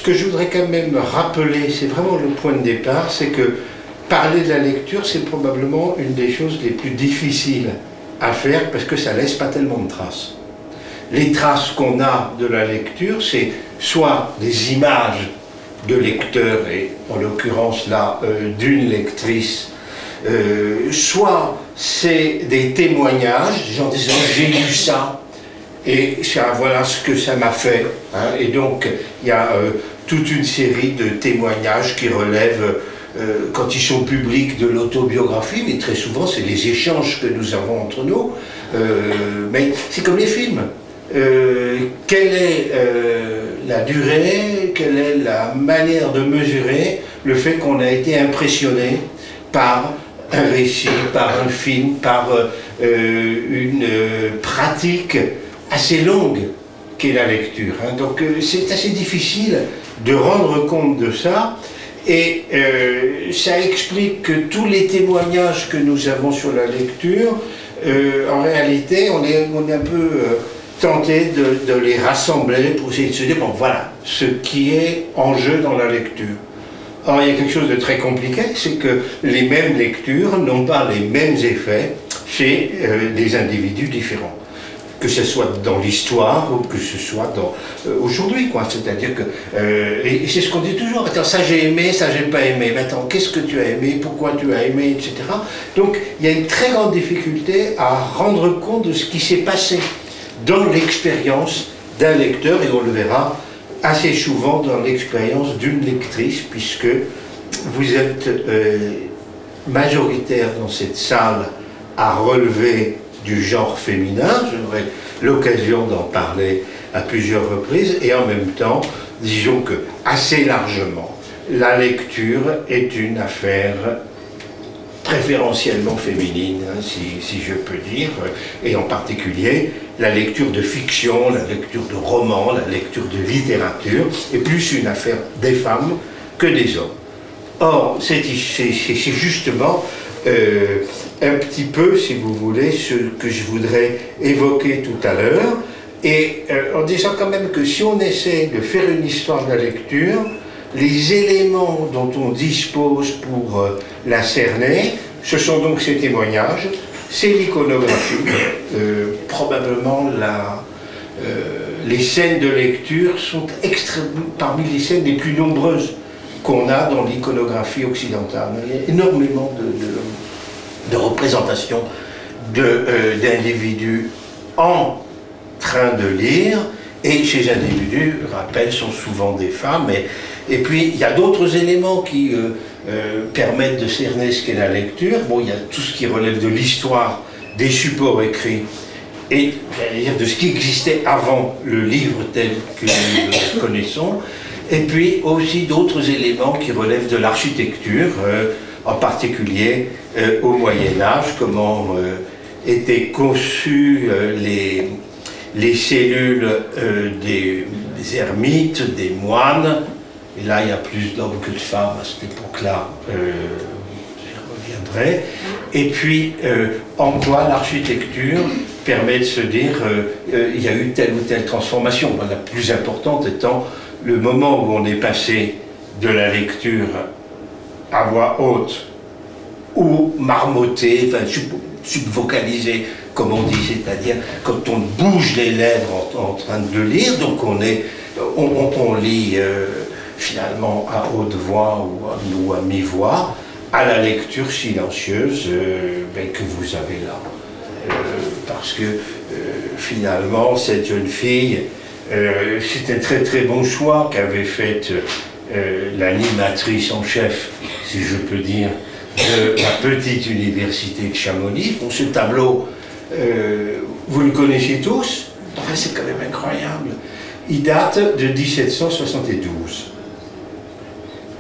que je voudrais quand même rappeler, c'est vraiment le point de départ, c'est que parler de la lecture, c'est probablement une des choses les plus difficiles à faire parce que ça laisse pas tellement de traces. Les traces qu'on a de la lecture, c'est soit des images de lecteurs, et en l'occurrence là, d'une lectrice, soit c'est des témoignages, des gens disant j'ai lu ça, et ça, voilà ce que ça m'a fait. Hein. Et donc, il y a toute une série de témoignages qui relèvent, quand ils sont publics, de l'autobiographie, mais très souvent, c'est les échanges que nous avons entre nous. Mais c'est comme les films. Quelle est la durée, quelle est la manière de mesurer le fait qu'on a été impressionné par un récit, par un film, par une pratique assez longue qu'est la lecture. Hein. Donc c'est assez difficile de rendre compte de ça, et ça explique que tous les témoignages que nous avons sur la lecture, en réalité, on est un peu tenté de les rassembler pour essayer de se dire, bon voilà, ce qui est en jeu dans la lecture. Or, il y a quelque chose de très compliqué, c'est que les mêmes lectures n'ont pas les mêmes effets chez des individus différents. Que ce soit dans l'histoire ou que ce soit aujourd'hui, quoi. C'est-à-dire que, et c'est ce qu'on dit toujours, attends, ça j'ai aimé, ça j'ai pas aimé, maintenant qu'est-ce que tu as aimé, pourquoi tu as aimé, etc. Donc il y a une très grande difficulté à rendre compte de ce qui s'est passé dans l'expérience d'un lecteur, et on le verra assez souvent dans l'expérience d'une lectrice, puisque vous êtes majoritaire dans cette salle à relever du genre féminin. J'aurai l'occasion d'en parler à plusieurs reprises, et en même temps, disons que assez largement, la lecture est une affaire préférentiellement féminine, hein, si je peux dire, et en particulier la lecture de fiction, la lecture de romans, la lecture de littérature est plus une affaire des femmes que des hommes. Or, c'est justement un petit peu, si vous voulez, ce que je voudrais évoquer tout à l'heure, et en disant quand même que si on essaie de faire une histoire de la lecture, les éléments dont on dispose pour la cerner, ce sont donc ces témoignages, c'est l'iconographie, probablement les scènes de lecture sont parmi les scènes les plus nombreuses qu'on a dans l'iconographie occidentale. Il y a énormément de représentations d'individus en train de lire, et ces individus, je rappelle, sont souvent des femmes, et puis il y a d'autres éléments qui permettent de cerner ce qu'est la lecture. Bon, il y a tout ce qui relève de l'histoire des supports écrits, et j'allais dire de ce qui existait avant le livre tel que nous le connaissons, et puis aussi d'autres éléments qui relèvent de l'architecture, en particulier au Moyen-Âge, comment étaient conçues les cellules des ermites, des moines. Et là, il y a plus d'hommes que de femmes à cette époque-là, j'y reviendrai. Et puis, en quoi l'architecture permet de se dire il y a eu telle ou telle transformation. La plus importante étant le moment où on est passé de la lecture à voix haute ou marmottée, enfin subvocalisée, comme on dit, c'est-à-dire quand on bouge les lèvres en train de lire, donc on lit finalement à haute voix ou à mi-voix, à la lecture silencieuse que vous avez là. Parce que finalement, cette jeune fille, c'est un très très bon choix qu'avait fait l'animatrice en chef, si je peux dire, de la petite université de Chamonix. Pour ce tableau, vous le connaissez tous, enfin, c'est quand même incroyable. Il date de 1772.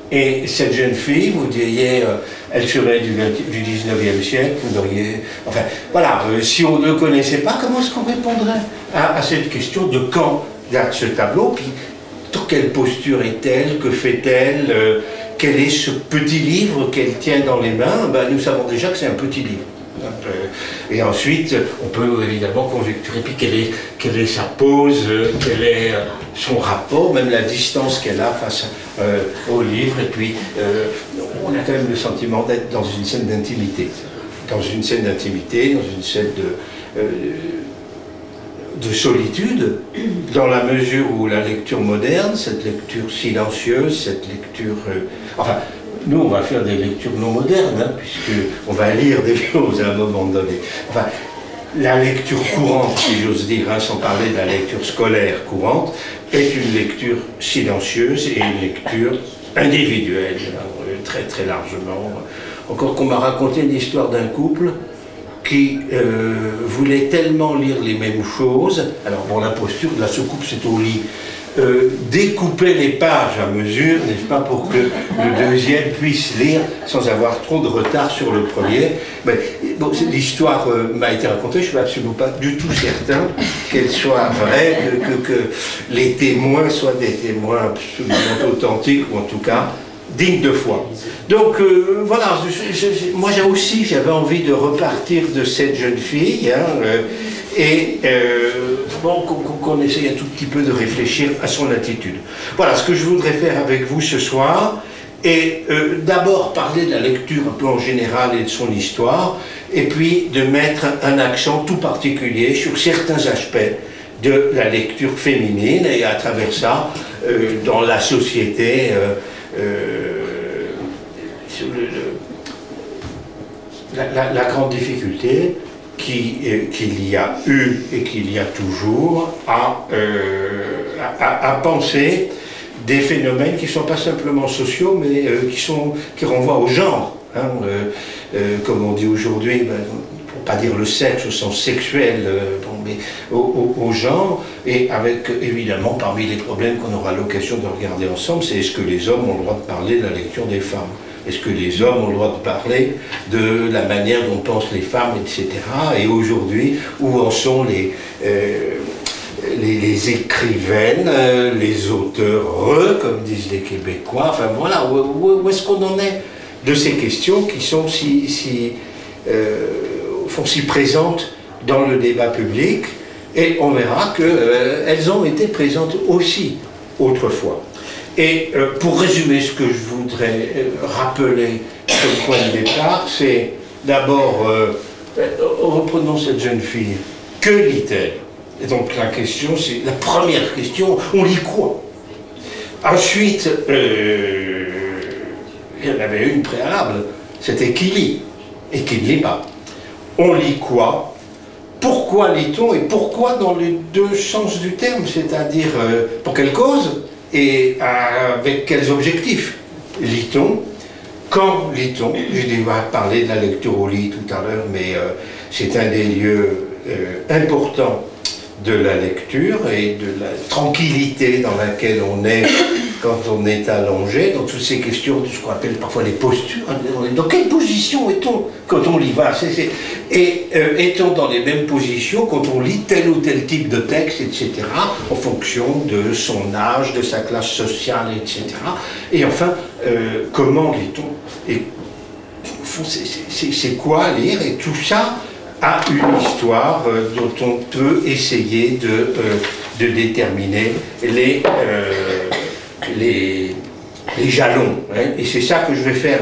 Et cette jeune fille, vous diriez, elle serait du 19e siècle, vous auriez... Enfin, voilà, si on ne le connaissait pas, comment est-ce qu'on répondrait à cette question de quand date ce tableau, puis dans quelle posture est-elle, que fait-elle, quel est ce petit livre qu'elle tient dans les mains? Ben, nous savons déjà que c'est un petit livre. Et ensuite, on peut évidemment conjecturer puis quelle est sa pose, quel est son rapport, même la distance qu'elle a face au livre. Et puis, on a quand même le sentiment d'être dans une scène d'intimité. Dans une scène d'intimité, dans une scène de solitude, dans la mesure où la lecture moderne, cette lecture silencieuse, cette lecture... enfin, nous, on va faire des lectures non modernes, hein, puisqu'on va lire des choses à un moment donné. Enfin, la lecture courante, si j'ose dire, hein, sans parler de la lecture scolaire courante, est une lecture silencieuse et une lecture individuelle, très très largement. Encore qu'on m'a raconté l'histoire d'un couple qui voulait tellement lire les mêmes choses, alors bon, la posture de la soucoupe c'est au lit, découper les pages à mesure, n'est-ce pas, pour que le deuxième puisse lire sans avoir trop de retard sur le premier. Mais, bon, l'histoire m'a été racontée, je ne suis absolument pas du tout certain qu'elle soit vraie, que les témoins soient des témoins absolument authentiques, ou en tout cas digne de foi. Donc voilà, moi aussi j'avais envie de repartir de cette jeune fille, hein, et bon, qu'on essaye un tout petit peu de réfléchir à son attitude. Voilà ce que je voudrais faire avec vous ce soir, et d'abord parler de la lecture un peu en général et de son histoire, et puis de mettre un accent tout particulier sur certains aspects de la lecture féminine, et à travers ça, dans la société, la grande difficulté qu'il y a eu et qu'il y a toujours à penser des phénomènes qui ne sont pas simplement sociaux, mais qui renvoient au genre. Hein, comme on dit aujourd'hui, ben, pour pas dire le sexe au sens sexuel, bon, mais au genre, et avec évidemment parmi les problèmes qu'on aura l'occasion de regarder ensemble, c'est est-ce que les hommes ont le droit de parler de la lecture des femmes? Est-ce que les hommes ont le droit de parler de la manière dont pensent les femmes, etc. Et aujourd'hui, où en sont les écrivaines, les auteurs, comme disent les Québécois, enfin voilà, où est-ce qu'on en est de ces questions qui sont si présentes dans le débat public, et on verra qu'elles ont été présentes aussi autrefois. Et pour résumer ce que je voudrais rappeler comme point de départ, c'est d'abord, reprenons cette jeune fille, que lit-elle? Et donc la question, c'est la première question, on lit quoi? Ensuite, il y en avait une préalable, c'était qui lit et qui ne lit pas. On lit quoi? Pourquoi lit-on et pourquoi dans les deux sens du terme, c'est-à-dire pour quelle cause et avec quels objectifs lit-on? Quand lit-on? J'ai déjà parlé de la lecture au lit tout à l'heure, mais c'est un des lieux importants de la lecture et de la tranquillité dans laquelle on est quand on est allongé, dans toutes ces questions de ce qu'on appelle parfois les postures. Dans quelle position est-on quand on lit? Et est-on dans les mêmes positions quand on lit tel ou tel type de texte, etc., en fonction de son âge, de sa classe sociale, etc. Et enfin, comment lit-on? Et c'est quoi lire? Et tout ça a une histoire dont on peut essayer de déterminer les jalons. Hein, et c'est ça que je vais faire.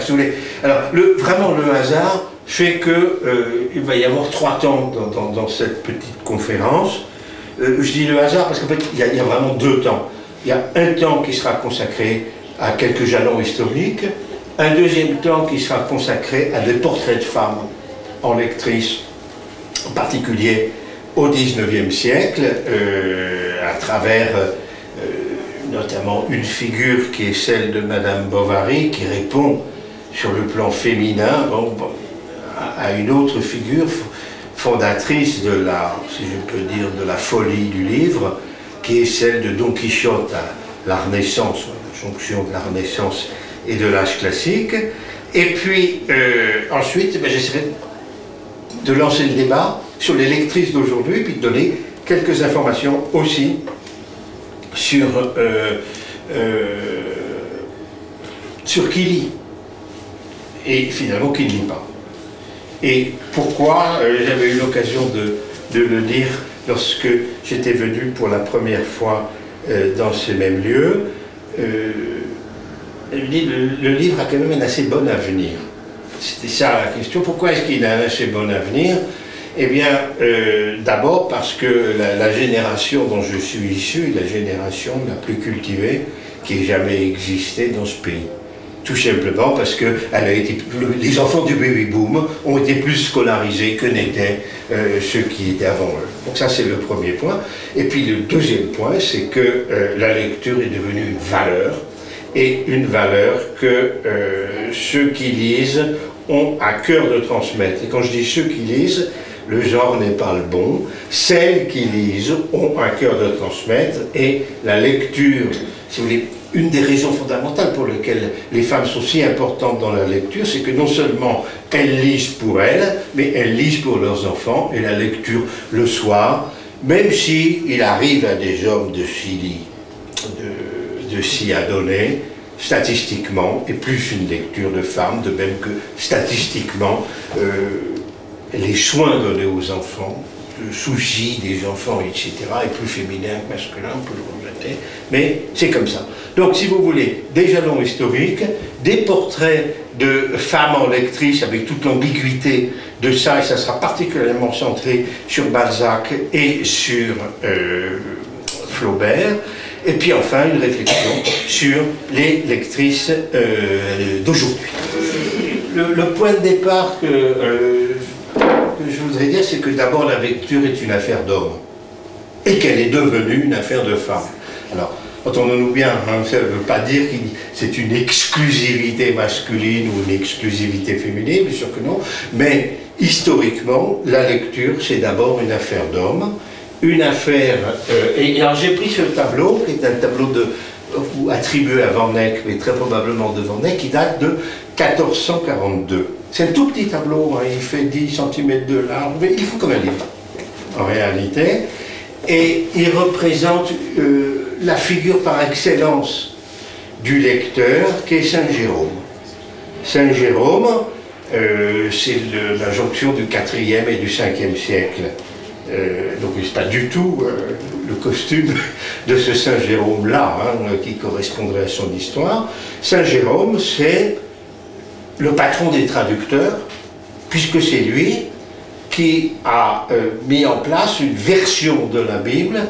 Alors, vraiment, le hasard fait qu'il va y avoir 3 temps dans cette petite conférence. Je dis le hasard parce qu'en fait, il y a vraiment 2 temps. Il y a un temps qui sera consacré à quelques jalons historiques, un deuxième temps qui sera consacré à des portraits de femmes en lectrices, en particulier au XIXe siècle, à travers notamment une figure qui est celle de Madame Bovary, qui répond sur le plan féminin à une autre figure fondatrice de la, si je peux dire, de la folie du livre, qui est celle de Don Quichotte à la Renaissance, la jonction de la Renaissance et de l'âge classique. Et puis ensuite, j'essaierai de lancer le débat sur les lectrices d'aujourd'hui, puis de donner quelques informations aussi sur qui lit, et finalement qui ne lit pas. Et pourquoi j'avais eu l'occasion de le lire lorsque j'étais venu pour la première fois dans ce même lieu. Le livre a quand même un assez bon avenir. C'était ça la question. Pourquoi est-ce qu'il a un assez bon avenir? Eh bien, d'abord parce que la génération dont je suis issu est la génération la plus cultivée qui ait jamais existé dans ce pays. Tout simplement parce que les enfants du baby-boom ont été plus scolarisés que n'étaient ceux qui étaient avant eux. Donc ça, c'est le premier point. Et puis le deuxième point, c'est que la lecture est devenue une valeur, et une valeur que ceux qui lisent ont à cœur de transmettre. Et quand je dis ceux qui lisent, le genre n'est pas le bon. Celles qui lisent ont à cœur de transmettre, et la lecture, si vous voulez, une des raisons fondamentales pour lesquelles les femmes sont si importantes dans la lecture, c'est que non seulement elles lisent pour elles, mais elles lisent pour leurs enfants, et la lecture le soir, même si il arrive à des hommes de s'y adonner, statistiquement, et plus une lecture de femmes, de même que statistiquement, les soins donnés aux enfants, le souci des enfants, etc., est plus féminin que masculin, on peut le regretter, mais c'est comme ça. Donc, si vous voulez, des jalons historiques, des portraits de femmes en lectrices avec toute l'ambiguïté de ça, et ça sera particulièrement centré sur Balzac et sur Flaubert, et puis enfin une réflexion sur les lectrices d'aujourd'hui. Le point de départ que je voudrais dire, c'est que d'abord la lecture est une affaire d'homme, et qu'elle est devenue une affaire de femme. Alors, entendons-nous bien, hein, ça ne veut pas dire que c'est une exclusivité masculine ou une exclusivité féminine, bien sûr que non, mais historiquement, la lecture, c'est d'abord une affaire d'homme, une affaire... et alors j'ai pris ce tableau, qui est un tableau attribué à Van Eyck, mais très probablement de Van Eyck, qui date de 1442. C'est un tout petit tableau, hein, il fait 10 cm de large, mais il faut comme un livre, en réalité. Et il représente la figure par excellence du lecteur, qui est Saint Jérôme. Saint Jérôme, c'est la jonction du 4e et du 5e siècle. Donc c'est pas du tout le costume de ce Saint Jérôme-là, hein, qui correspondrait à son histoire. Saint Jérôme, c'est le patron des traducteurs, puisque c'est lui qui a mis en place une version de la Bible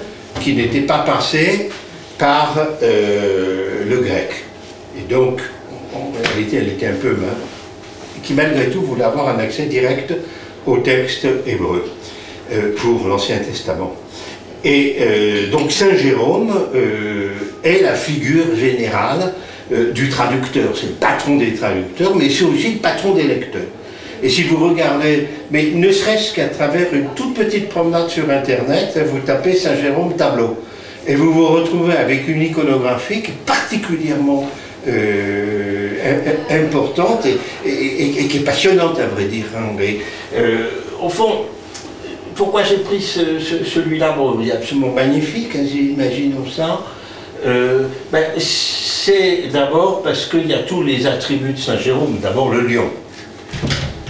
qui n'était pas passée par le grec. Et donc, en réalité, elle était un peu mince, qui malgré tout voulait avoir un accès direct au texte hébreu pour l'Ancien Testament. Et donc Saint Jérôme est la figure générale du traducteur. C'est le patron des traducteurs, mais c'est aussi le patron des lecteurs. Et si vous regardez, mais ne serait-ce qu'à travers une toute petite promenade sur Internet, vous tapez Saint Jérôme tableau, et vous vous retrouvez avec une iconographie qui est particulièrement importante et qui est passionnante, à vrai dire. Hein. Mais, au fond, pourquoi j'ai pris celui-là? Bon, il est absolument magnifique, hein, imaginons ça. C'est d'abord parce qu'il y a tous les attributs de Saint Jérôme. D'abord le lion.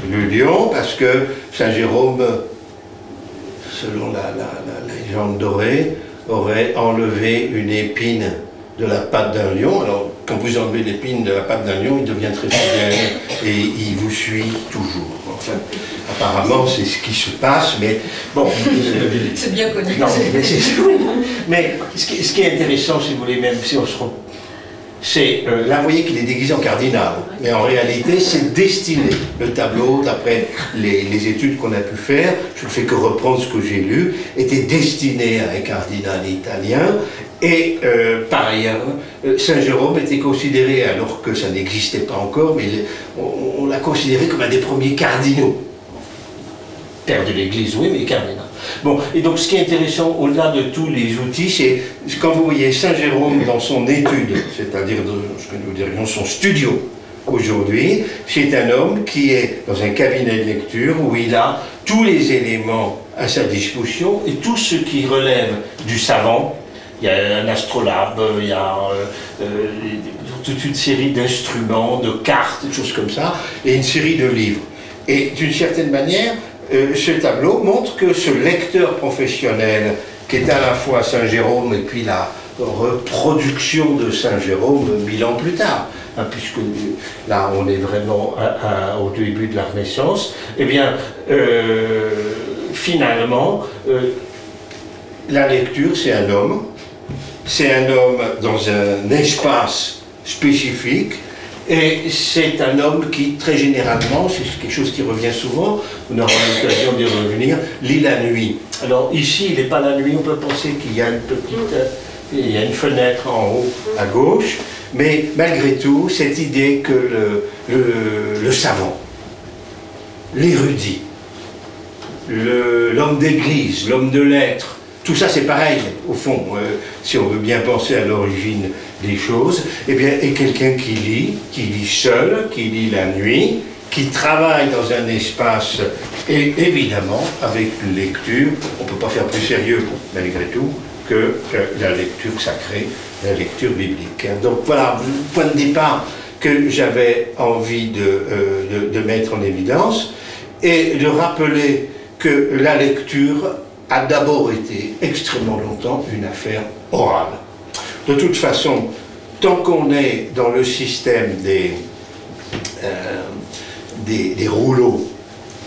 Le lion, parce que Saint Jérôme, selon la légende dorée, aurait enlevé une épine de la patte d'un lion. Alors, quand vous enlevez l'épine de la patte d'un lion, il devient très fidèle et il vous suit toujours. Enfin, apparemment, c'est ce qui se passe, mais bon... c'est bien connu. Non, mais ce qui est intéressant, si vous voulez, même si on se... C'est, là vous voyez qu'il est déguisé en cardinal, mais en réalité c'est destiné. Le tableau, d'après les études qu'on a pu faire, je ne fais que reprendre ce que j'ai lu, était destiné à un cardinal italien, et par ailleurs, Saint Jérôme était considéré, alors que ça n'existait pas encore, mais on l'a considéré comme un des premiers cardinaux. Père de l'Église, oui, mais cardinal. Bon, et donc ce qui est intéressant, au-delà de tous les outils, c'est quand vous voyez Saint Jérôme dans son étude, c'est-à-dire ce que nous dirions son studio aujourd'hui, c'est un homme qui est dans un cabinet de lecture où il a tous les éléments à sa disposition et tout ce qui relève du savant. Il y a un astrolabe, il y a toute une série d'instruments, de cartes, des choses comme ça, et une série de livres. Et d'une certaine manière, ce tableau montre que ce lecteur professionnel, qui est à la fois Saint Jérôme et puis la reproduction de Saint Jérôme 1000 ans plus tard, hein, puisque là on est vraiment au début de la Renaissance, eh bien finalement la lecture c'est un homme dans un espace spécifique, et c'est un homme qui très généralement, c'est quelque chose qui revient souvent, on aura l'occasion d'y revenir, lit la nuit. Alors ici il n'est pas la nuit, on peut penser qu'il y a une fenêtre en haut à gauche, mais malgré tout, cette idée que le savant, l'érudit, l'homme d'église, l'homme de lettres, tout ça c'est pareil, au fond, si on veut bien penser à l'origine des choses, eh bien, est quelqu'un qui lit seul, qui lit la nuit, qui travaille dans un espace, et évidemment, avec une lecture, on ne peut pas faire plus sérieux, malgré tout, que la lecture sacrée, la lecture biblique. Donc voilà, le point de départ que j'avais envie de mettre en évidence, et de rappeler que la lecture a d'abord été extrêmement longtemps une affaire orale. De toute façon, tant qu'on est dans le système des rouleaux,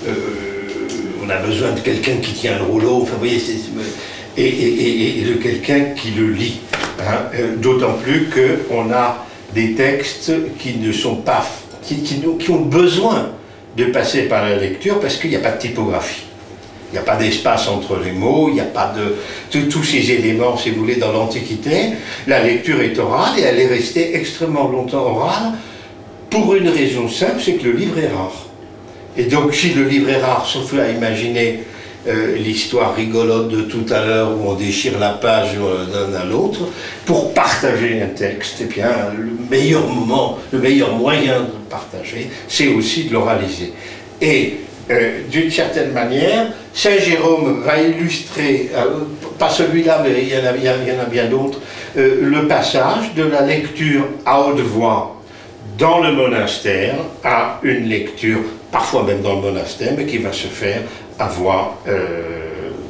on a besoin de quelqu'un qui tient le rouleau, enfin vous voyez, et de quelqu'un qui le lit. Hein, d'autant plus qu'on a des textes qui ne sont pas, qui ont besoin de passer par la lecture parce qu'il n'y a pas de typographie. Il n'y a pas d'espace entre les mots, il n'y a pas de tous ces éléments, si vous voulez, dans l'Antiquité. La lecture est orale et elle est restée extrêmement longtemps orale pour une raison simple, c'est que le livre est rare. Et donc, si le livre est rare, sauf à imaginer l'histoire rigolote de tout à l'heure où on déchire la page d'un à l'autre, pour partager un texte, eh bien, le meilleur moment, le meilleur moyen de partager, c'est aussi de l'oraliser. Et d'une certaine manière, Saint Jérôme va illustrer, pas celui-là, mais il y en a bien d'autres, le passage de la lecture à haute voix dans le monastère à une lecture, parfois même dans le monastère, mais qui va se faire à voix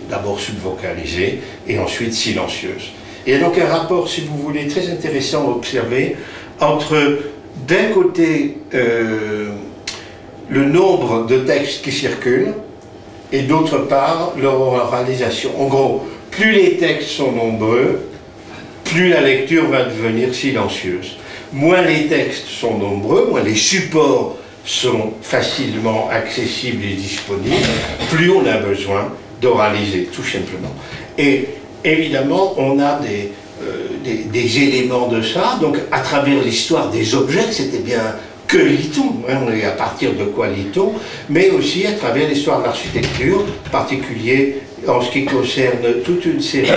d'abord subvocalisée et ensuite silencieuse. Il y a donc un rapport, si vous voulez, très intéressant à observer entre, d'un côté, le nombre de textes qui circulent, et d'autre part, leur oralisation. En gros, plus les textes sont nombreux, plus la lecture va devenir silencieuse. Moins les textes sont nombreux, moins les supports sont facilement accessibles et disponibles, plus on a besoin d'oraliser, tout simplement. Et évidemment, on a des éléments de ça, donc à travers l'histoire des objets, c'était bien que lit-on, hein, à partir de quoi lit-on, mais aussi à travers l'histoire de l'architecture, en particulier en ce qui concerne toute une série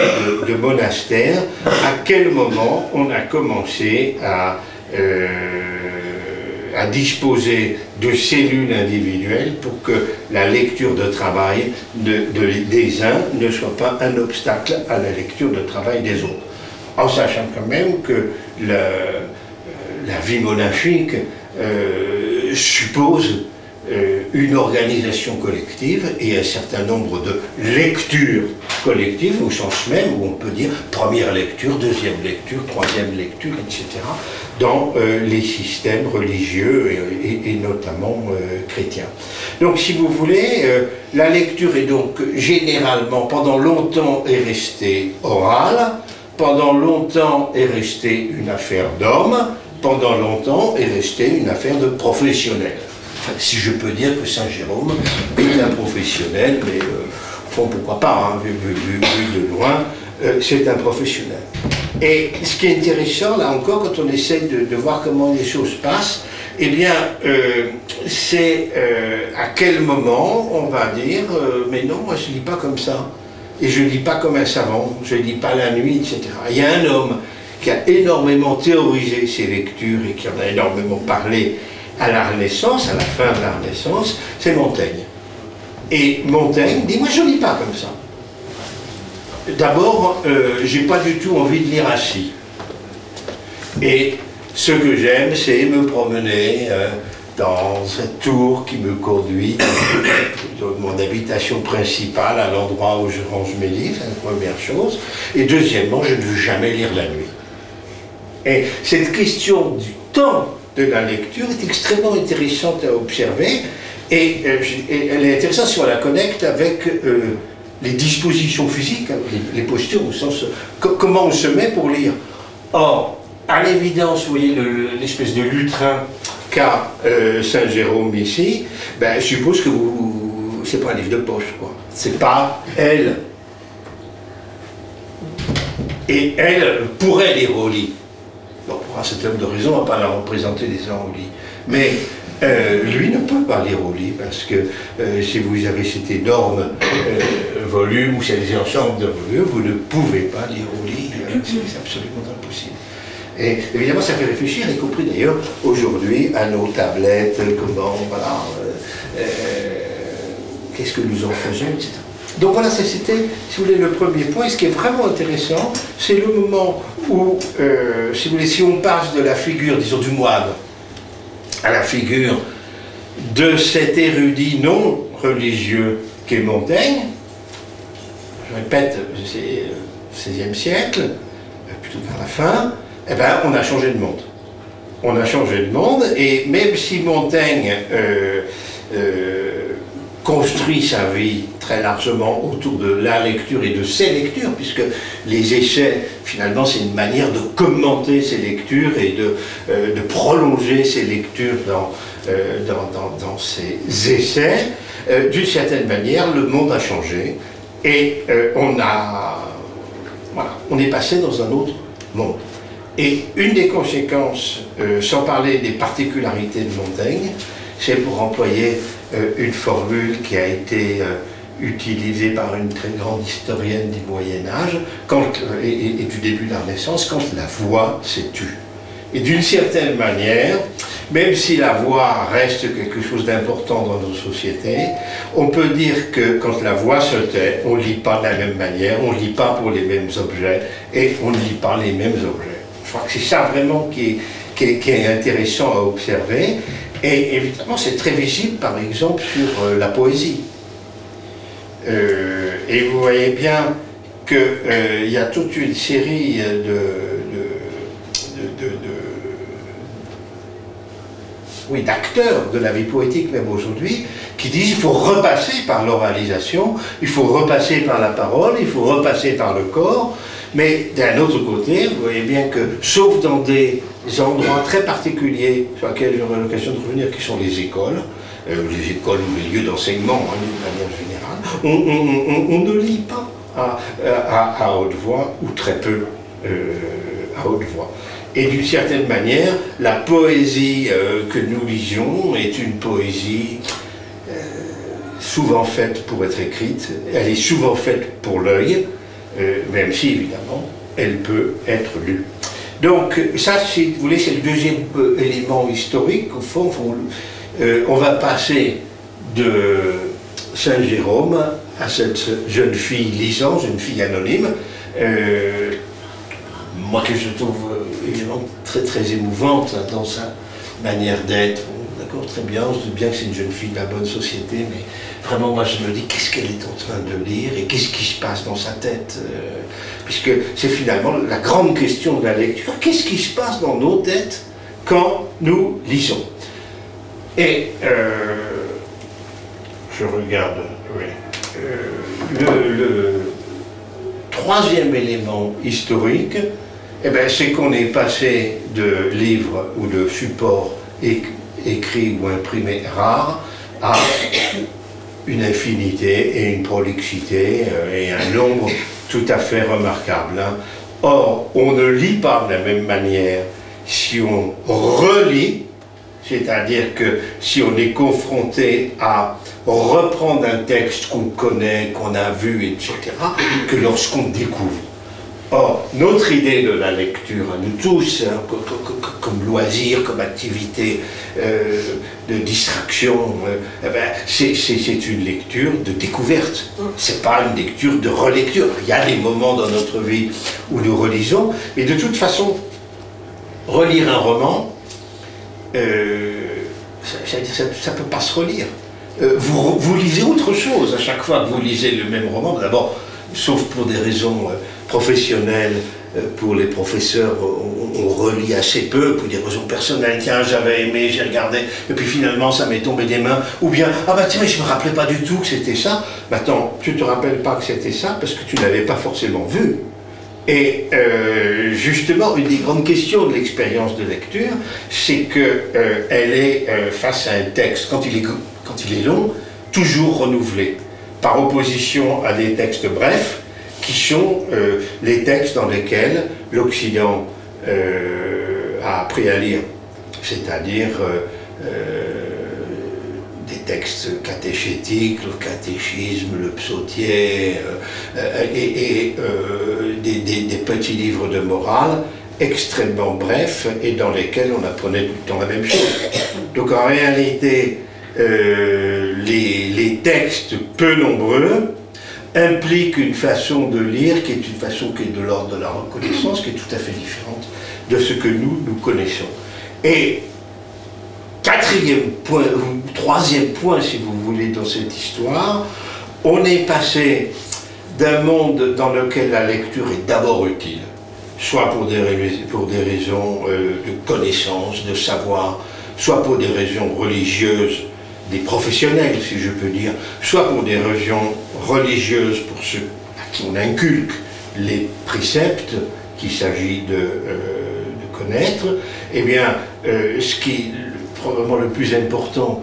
de monastères, à quel moment on a commencé à disposer de cellules individuelles pour que la lecture de travail des uns ne soit pas un obstacle à la lecture de travail des autres. En sachant quand même que la vie monastique suppose une organisation collective et un certain nombre de lectures collectives, au sens même où on peut dire première lecture, deuxième lecture, troisième lecture, etc., dans les systèmes religieux et notamment chrétiens. Donc si vous voulez, la lecture est donc généralement, pendant longtemps, est restée orale, pendant longtemps est restée une affaire d'hommes, pendant longtemps est restée une affaire de professionnels. Enfin, si je peux dire que Saint Jérôme est un professionnel, mais au fond, pourquoi pas, hein, vu de loin, c'est un professionnel. Et ce qui est intéressant, là encore, quand on essaie de voir comment les choses passent, eh bien, c'est à quel moment on va dire mais non, moi je ne lis pas comme ça, et je ne lis pas comme un savant, je ne lis pas la nuit, etc. Il y a un homme qui a énormément théorisé ses lectures et qui en a énormément parlé à la Renaissance, à la fin de la Renaissance, c'est Montaigne. Et Montaigne dit, moi je ne lis pas comme ça. D'abord, j'ai pas du tout envie de lire assis. Et ce que j'aime, c'est me promener dans cette tour qui me conduit de mon habitation principale à l'endroit où je range mes livres, c'est la première chose. Et deuxièmement, je ne veux jamais lire la nuit. Et cette question du temps de la lecture est extrêmement intéressante à observer, et elle est intéressante si on la connecte avec les dispositions physiques, les postures, au sens comment on se met pour lire. Or, à l'évidence, vous voyez l'espèce de lutrin qu'a Saint Jérôme ici, ben, je suppose que c'est pas un livre de poche, quoi. C'est pas elle. Et elle pourrait lire au lit. Bon, pour un certain nombre de raisons, on ne va pas la représenter des gens au lit. Mais lui ne peut pas lire au lit, parce que si vous avez cet énorme volume, ou ces ensembles de volumes, vous ne pouvez pas lire au lit. C'est absolument impossible. Et évidemment, ça fait réfléchir, y compris d'ailleurs aujourd'hui à nos tablettes, comment, voilà, qu'est-ce que nous en faisons, etc. Donc voilà, c'était, si vous voulez, le premier point. Et ce qui est vraiment intéressant, c'est le moment où, si vous voulez, si on passe de la figure, disons, du moine, à la figure de cet érudit non religieux qu'est Montaigne, je répète, c'est le XVIe siècle, plutôt vers la fin, eh bien, on a changé de monde. On a changé de monde, et même si Montaigne construit sa vie très largement autour de la lecture et de ses lectures, puisque les essais, finalement, c'est une manière de commenter ses lectures et de prolonger ses lectures dans ses essais. D'une certaine manière, le monde a changé, et on est passé dans un autre monde. Et une des conséquences, sans parler des particularités de Montaigne, c'est pour employer une formule qui a été utilisée par une très grande historienne du Moyen-Âge et du début de la Renaissance, quand la voix s'est tue. Et d'une certaine manière, même si la voix reste quelque chose d'important dans nos sociétés, on peut dire que quand la voix se tait, on ne lit pas de la même manière, on ne lit pas pour les mêmes objets, et on ne lit pas les mêmes objets. Je crois que c'est ça vraiment qui est intéressant à observer. Et évidemment, c'est très visible, par exemple, sur la poésie. Et vous voyez bien qu'il y a toute une série d'acteurs de la vie poétique, même aujourd'hui, qui disent qu'il faut repasser par l'oralisation, il faut repasser par la parole, il faut repasser par le corps. Mais d'un autre côté, vous voyez bien que, sauf dans des endroits très particuliers sur lesquels j'aurai l'occasion de revenir, qui sont les écoles ou les lieux d'enseignement, d'une manière générale, on ne lit pas à haute voix, ou très peu à haute voix. Et d'une certaine manière, la poésie que nous lisions est une poésie souvent faite pour être écrite, elle est souvent faite pour l'œil, même si, évidemment, elle peut être lue. Donc, ça, si vous voulez, c'est le deuxième élément historique. Au fond, on va passer de Saint Jérôme à cette jeune fille lisante, jeune fille anonyme, moi que je trouve évidemment très très émouvante dans sa manière d'être. D'accord, très bien, on se dit bien que c'est une jeune fille de la bonne société, mais vraiment, moi, je me dis, qu'est-ce qu'elle est en train de lire et qu'est-ce qui se passe dans sa tête puisque c'est finalement la grande question de la lecture. Qu'est-ce qui se passe dans nos têtes quand nous lisons? Et je regarde, oui. Le troisième élément historique, eh ben, c'est qu'on est passé de livres ou de supports écrits ou imprimés rares à une infinité et une prolixité et un nombre tout à fait remarquable. Hein. Or, on ne lit pas de la même manière si on relit, c'est-à-dire que si on est confronté à reprendre un texte qu'on connaît, qu'on a vu, etc., que lorsqu'on découvre. Or, notre idée de la lecture, nous tous, hein, comme loisir, comme activité de distraction, eh ben, c'est une lecture de découverte. C'est pas une lecture de relecture. Il y a des moments dans notre vie où nous relisons, mais de toute façon, relire un roman, ça ne peut pas se relire. Vous lisez autre chose à chaque fois que vous lisez le même roman. D'abord, sauf pour des raisons professionnelles, pour les professeurs, on relit assez peu, pour des raisons personnelles. Tiens, j'avais aimé, j'ai regardé, et puis finalement, ça m'est tombé des mains. Ou bien, ah bah tiens, je ne me rappelais pas du tout que c'était ça. Maintenant, tu ne te rappelles pas que c'était ça parce que tu ne l'avais pas forcément vu. Et justement, une des grandes questions de l'expérience de lecture, c'est qu'elle est face à un texte, quand il est long, toujours renouvelé, par opposition à des textes brefs, qui sont les textes dans lesquels l'Occident a appris à lire, c'est-à-dire des textes catéchétiques, le catéchisme, le psautier, et des petits livres de morale extrêmement brefs et dans lesquels on apprenait tout le temps la même chose. Donc en réalité, les textes peu nombreux impliquent une façon de lire qui est une façon qui est de l'ordre de la reconnaissance, qui est tout à fait différente de ce que nous connaissons. Et quatrième point, ou troisième point si vous voulez dans cette histoire, on est passé d'un monde dans lequel la lecture est d'abord utile, soit pour des raisons de connaissance, de savoir, soit pour des raisons religieuses, des professionnels, si je peux dire, soit pour des raisons religieuses pour ceux à qui on inculque les préceptes qu'il s'agit de connaître, eh bien, ce qui est probablement le plus important,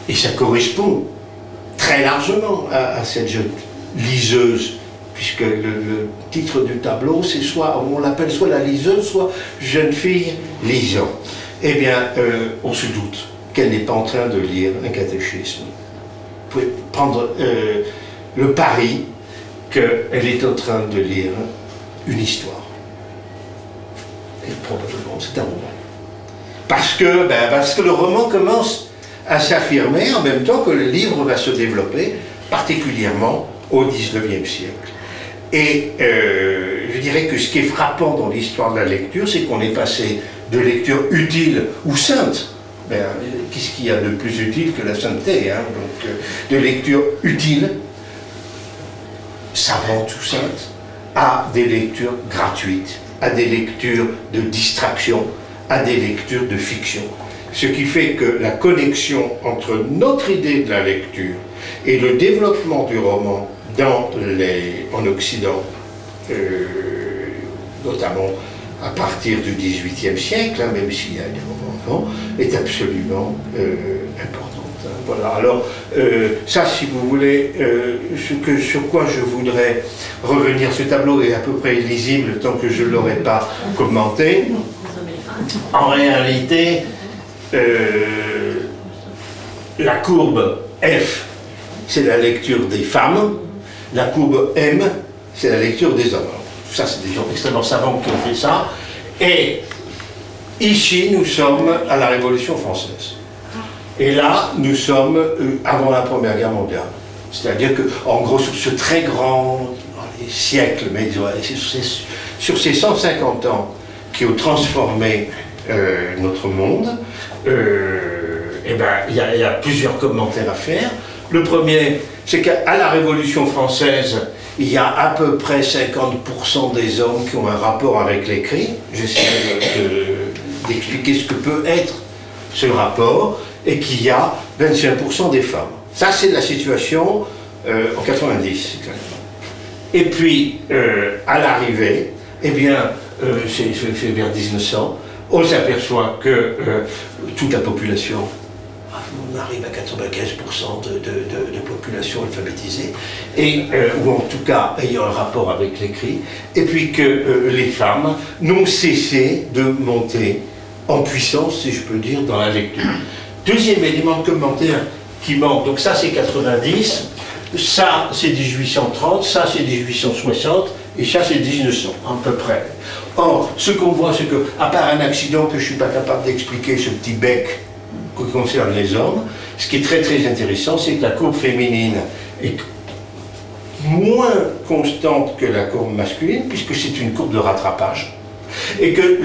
et ça correspond très largement à cette jeune liseuse, puisque le titre du tableau, c'est soit, on l'appelle soit la liseuse, soit jeune fille lisant. Eh bien, on se doute qu'elle n'est pas en train de lire un catéchisme. Vous pouvez prendre le pari qu'elle est en train de lire une histoire. Et probablement, c'est un roman. Parce que le roman commence à s'affirmer en même temps que le livre va se développer, particulièrement au XIXe siècle. Et je dirais que ce qui est frappant dans l'histoire de la lecture, c'est qu'on est passé de lecture utile ou sainte. Qu'est-ce qu'il y a de plus utile que la sainteté, hein? Donc, de lecture utile, savante ou sainte, à des lectures gratuites, à des lectures de distraction, à des lectures de fiction. Ce qui fait que la connexion entre notre idée de la lecture et le développement du roman en Occident, notamment à partir du XVIIIe siècle, hein, même s'il y a des romans avant, est absolument importante. Hein. Voilà. Alors, ça, si vous voulez, sur quoi je voudrais revenir, ce tableau est à peu près illisible tant que je ne l'aurais pas commenté. En réalité, la courbe F, c'est la lecture des femmes, la courbe M, c'est la lecture des hommes. Ça, c'est des gens extrêmement savants qui ont fait ça. Et ici, nous sommes à la Révolution française. Et là, nous sommes avant la Première Guerre mondiale. C'est-à-dire que, en gros, sur ce très grand siècle, mais sur ces 150 ans qui ont transformé notre monde, il y a plusieurs commentaires à faire. Le premier, c'est qu'à la Révolution française, il y a à peu près 50% des hommes qui ont un rapport avec l'écrit. J'essaie d'expliquer ce que peut être ce rapport, et qu'il y a 25% des femmes. Ça, c'est la situation en 90. Et puis, à l'arrivée, eh bien, c'est vers 1900, on s'aperçoit que toute la population, on arrive à 95% de population alphabétisée, ou en tout cas ayant un rapport avec l'écrit, et puis que les femmes n'ont cessé de monter en puissance, si je peux dire, dans la lecture. Deuxième élément de commentaire qui manque, donc ça c'est 90, ça c'est 1830, ça c'est 1860, et ça c'est 1900, à peu près. Or, ce qu'on voit, c'est que, à part un accident que je ne suis pas capable d'expliquer, ce petit bec qui concerne les hommes, ce qui est très très intéressant, c'est que la courbe féminine est moins constante que la courbe masculine, puisque c'est une courbe de rattrapage, et que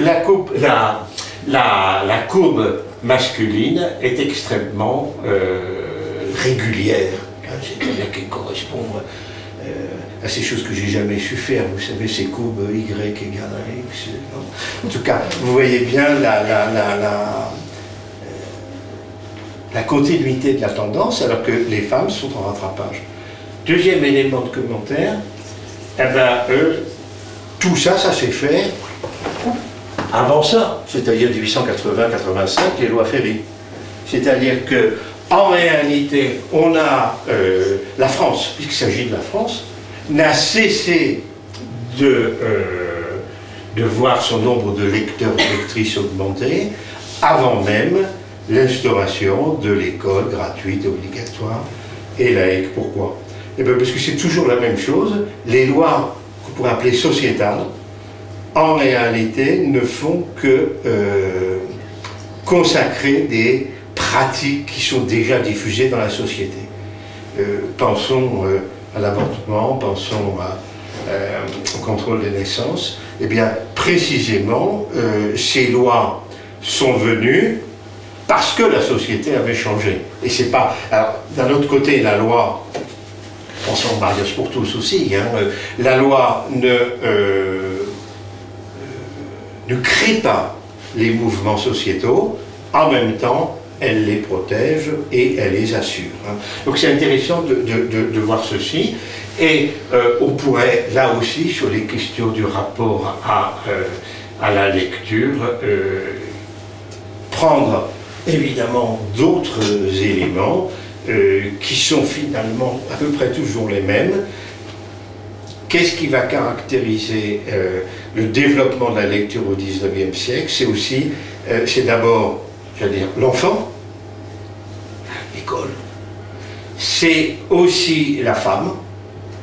la courbe masculine est extrêmement régulière, hein, c'est-à-dire qu'elle correspond à ces choses que j'ai jamais su faire, vous savez, ces courbes Y égale à X. Non. En tout cas, vous voyez bien la continuité de la tendance, alors que les femmes sont en rattrapage. Deuxième élément de commentaire, eh ben, tout ça, ça s'est fait avant ça, c'est-à-dire 1880-85, les lois Ferry. C'est-à-dire que, en réalité, on a la France, puisqu'il s'agit de la France, n'a cessé de voir son nombre de lecteurs et lectrices augmenter avant même l'instauration de l'école gratuite et obligatoire et laïque. Pourquoi? Eh bien parce que c'est toujours la même chose. Les lois qu'on pourrait appeler sociétales, en réalité, ne font que consacrer des pratiques qui sont déjà diffusées dans la société. Pensons à l'avortement, pensons au contrôle des naissances. Eh bien, précisément, ces lois sont venues parce que la société avait changé. Et c'est pas... Alors, d'un autre côté, la loi, pensons au mariage pour tous aussi, hein, la loi ne crée pas les mouvements sociétaux, en même temps, elle les protège et elle les assure. Hein. Donc c'est intéressant de voir ceci. Et on pourrait, là aussi, sur les questions du rapport à la lecture, prendre évidemment d'autres éléments qui sont finalement à peu près toujours les mêmes. Qu'est-ce qui va caractériser le développement de la lecture au XIXe siècle? C'est aussi, c'est d'abord, j'allais dire, l'enfant, l'école. C'est aussi la femme,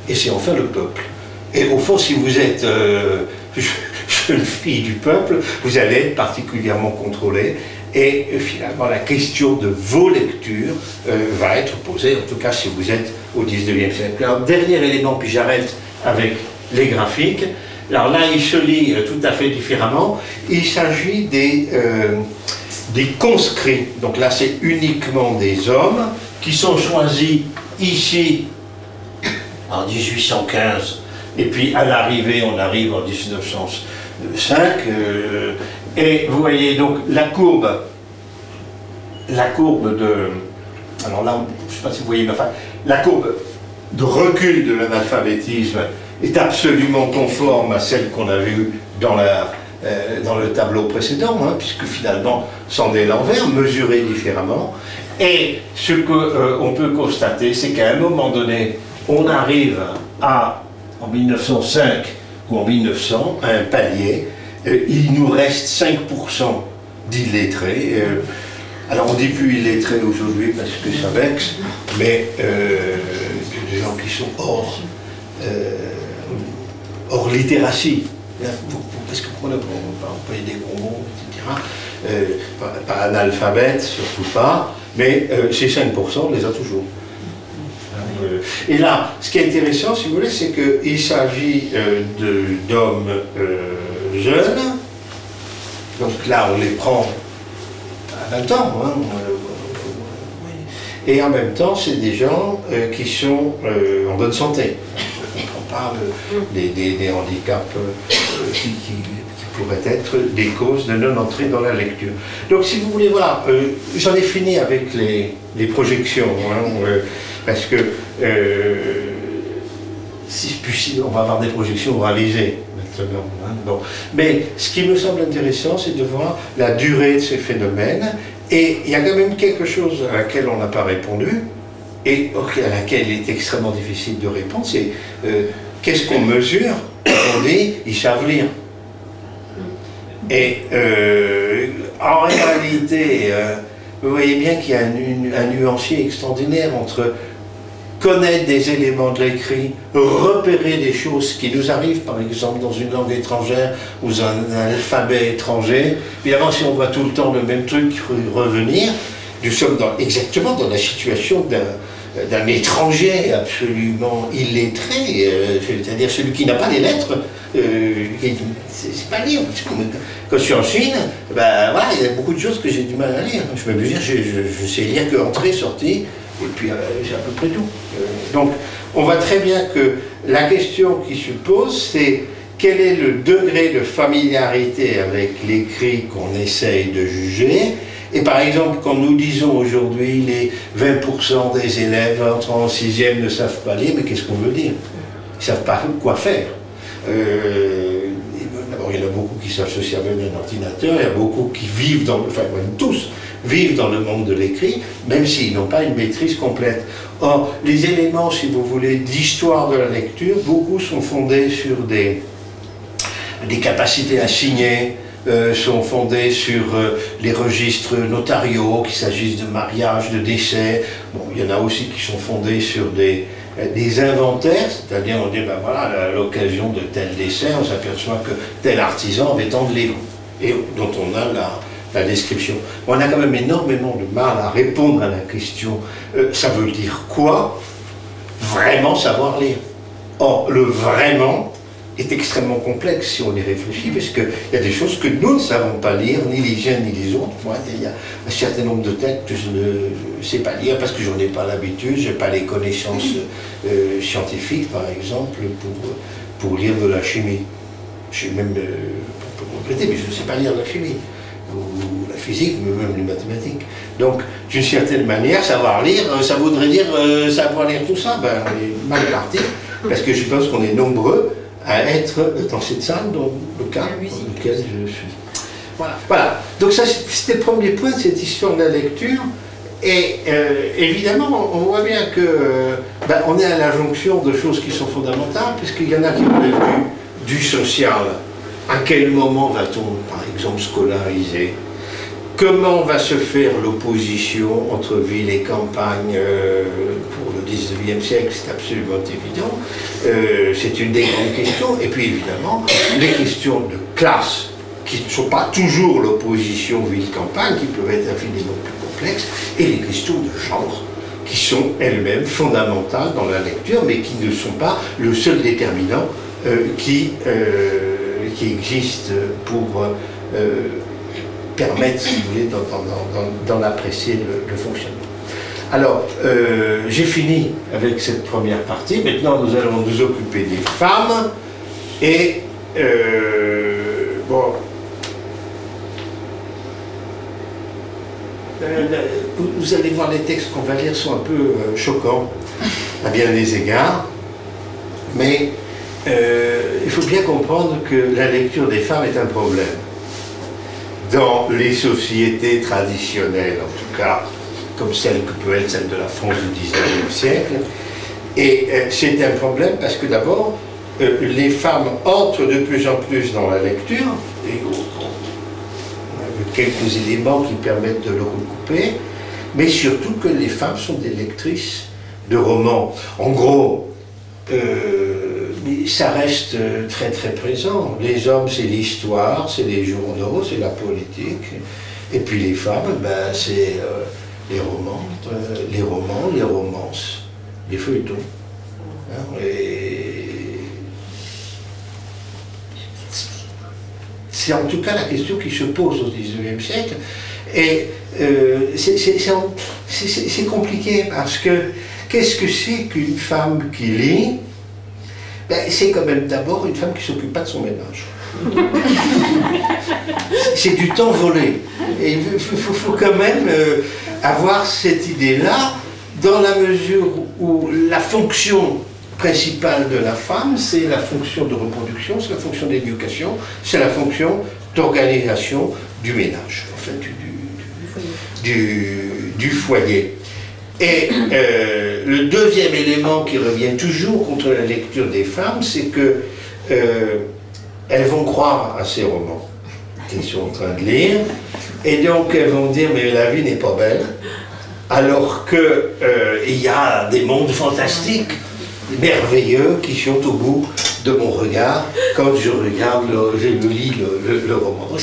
et c'est enfin le peuple. Et au fond, si vous êtes jeune fille du peuple, vous allez être particulièrement contrôlée. Et finalement, la question de vos lectures va être posée, en tout cas si vous êtes au XIXe siècle. Alors, dernier élément, puis j'arrête avec les graphiques. Alors là, il se lit tout à fait différemment. Il s'agit des conscrits. Donc là, c'est uniquement des hommes qui sont choisis ici en 1815. Et puis à l'arrivée, on arrive en 1905. Et vous voyez donc la courbe de... Alors là, je ne sais pas si vous voyez, mais enfin, la courbe de recul de l'analphabétisme est absolument conforme à celle qu'on avait eue dans le tableau précédent, hein, puisque finalement, c'en est l'envers, mesuré différemment. Et ce qu'on peut constater, c'est qu'à un moment donné, on arrive en 1905 ou en 1900, à un palier. Il nous reste 5% d'illettrés. Alors on ne dit plus illettrés aujourd'hui parce que ça vexe, mais des gens qui sont hors littératie. Parce que on peut des gros mots, etc. Pas analphabètes, surtout pas, mais ces 5%, on les a toujours. Et là, ce qui est intéressant, si vous voulez, c'est qu'il s'agit d'hommes jeunes. Donc là, on les prend à 20 ans. Hein, et en même temps, c'est des gens qui sont en bonne santé. On parle des handicaps qui pourraient être des causes de non-entrée dans la lecture. Donc si vous voulez, voilà, j'en ai fini avec les projections. Hein, parce que si on va avoir des projections réalisées maintenant. Hein, bon. Mais ce qui me semble intéressant, c'est de voir la durée de ces phénomènes. Et il y a quand même quelque chose à laquelle on n'a pas répondu, et à laquelle il est extrêmement difficile de répondre, c'est qu'est-ce qu'on mesure quand on dit ils savent lire. Et en réalité, vous voyez bien qu'il y a un nuancier extraordinaire entre connaître des éléments de l'écrit, repérer des choses qui nous arrivent, par exemple, dans une langue étrangère ou dans un alphabet étranger. Évidemment, si on voit tout le temps le même truc revenir, nous sommes exactement dans la situation d'un étranger absolument illettré, c'est-à-dire celui qui n'a pas les lettres, c'est pas lire. Quand je suis en Chine, ben, voilà, il y a beaucoup de choses que j'ai du mal à lire. Je peux me dire, je sais lire que entrée, sortie, et puis j'ai à peu près tout. Donc on voit très bien que la question qui se pose, c'est quel est le degré de familiarité avec l'écrit qu'on essaye de juger. Et par exemple, quand nous disons aujourd'hui les 20% des élèves entrant en 6e ne savent pas lire, mais qu'est-ce qu'on veut dire? Ils ne savent pas quoi faire. D'abord, il y en a beaucoup qui savent se servir d'un ordinateur, il y a beaucoup qui vivent dans, enfin même tous, vivent dans le monde de l'écrit, même s'ils n'ont pas une maîtrise complète. Or, les éléments, si vous voulez, d'histoire de la lecture, beaucoup sont fondés sur des capacités à signer, sont fondés sur les registres notariaux, qu'il s'agisse de mariage, de décès. Bon, il y en a aussi qui sont fondés sur des inventaires, c'est-à-dire on dit, ben voilà, à l'occasion de tel décès, on s'aperçoit que tel artisan avait tant de livres, et dont on a la description. On a quand même énormément de mal à répondre à la question, ça veut dire quoi, vraiment savoir lire? Or, le vraiment est extrêmement complexe si on y réfléchit, parce qu'il y a des choses que nous ne savons pas lire, ni les uns ni les autres. Moi, il y a un certain nombre de textes que je ne sais pas lire parce que j'en ai pas l'habitude, je n'ai pas les connaissances scientifiques, par exemple, pour lire de la chimie. Je suis même, pour regretter, mais je ne sais pas lire la chimie, ou la physique, mais même les mathématiques. Donc, d'une certaine manière, savoir lire, ça voudrait dire savoir lire tout ça. Ben, on est mal parti, parce que je pense qu'on est nombreux à être dans cette salle, dans le cas dans lequel je suis. Voilà. Voilà. Donc ça, c'était le premier point de cette histoire de la lecture. Et évidemment, on voit bien que ben, on est à la jonction de choses qui sont fondamentales, puisqu'il y en a qui relèvent du social. À quel moment va-t-on, par exemple, scolariser? Comment va se faire l'opposition entre ville et campagne pour le 19e siècle? C'est absolument évident. C'est une des grandes questions. Et puis évidemment, les questions de classe, qui ne sont pas toujours l'opposition ville-campagne, qui peuvent être infiniment plus complexes, et les questions de genre, qui sont elles-mêmes fondamentales dans la lecture, mais qui ne sont pas le seul déterminant qui existe pour permettre, si vous voulez, d'en apprécier le fonctionnement. Alors, j'ai fini avec cette première partie. Maintenant, nous allons nous occuper des femmes. Et, bon, vous allez voir, les textes qu'on va lire sont un peu choquants, à bien des égards. Mais il faut bien comprendre que la lecture des femmes est un problème. Dans les sociétés traditionnelles, en tout cas, comme celle que peut être celle de la France du XIXe siècle. Et c'est un problème parce que d'abord, les femmes entrent de plus en plus dans la lecture, et on a quelques éléments qui permettent de le recouper, mais surtout que les femmes sont des lectrices de romans. En gros, ça reste très très présent. Les hommes, c'est l'histoire, c'est les journaux, c'est la politique. Et puis les femmes, ben, c'est les romans, les romances, les feuilletons. Hein, c'est en tout cas la question qui se pose au XIXe siècle. Et c'est compliqué parce que qu'est-ce que c'est qu'une femme qui lit? Ben, c'est quand même d'abord une femme qui ne s'occupe pas de son ménage. C'est du temps volé. Et il faut quand même avoir cette idée-là, dans la mesure où la fonction principale de la femme, c'est la fonction de reproduction, c'est la fonction d'éducation, c'est la fonction d'organisation du ménage, enfin du foyer. Et le deuxième élément qui revient toujours contre la lecture des femmes, c'est que elles vont croire à ces romans qu'elles sont en train de lire, et donc elles vont dire mais la vie n'est pas belle, alors qu'il y a des mondes fantastiques, merveilleux, qui sont au bout de mon regard quand je lis le roman. Donc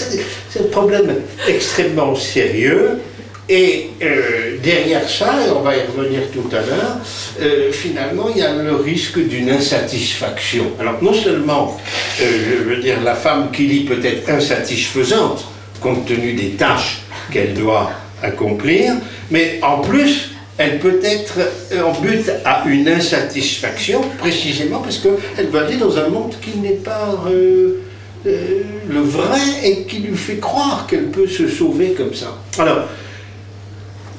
c'est un problème extrêmement sérieux Et derrière ça, et on va y revenir tout à l'heure, finalement il y a le risque d'une insatisfaction. Alors non seulement, je veux dire, la femme qui lit peut être insatisfaisante, compte tenu des tâches qu'elle doit accomplir, mais en plus, elle peut être en but à une insatisfaction, précisément parce qu'elle va aller dans un monde qui n'est pas le vrai et qui lui fait croire qu'elle peut se sauver comme ça. Alors,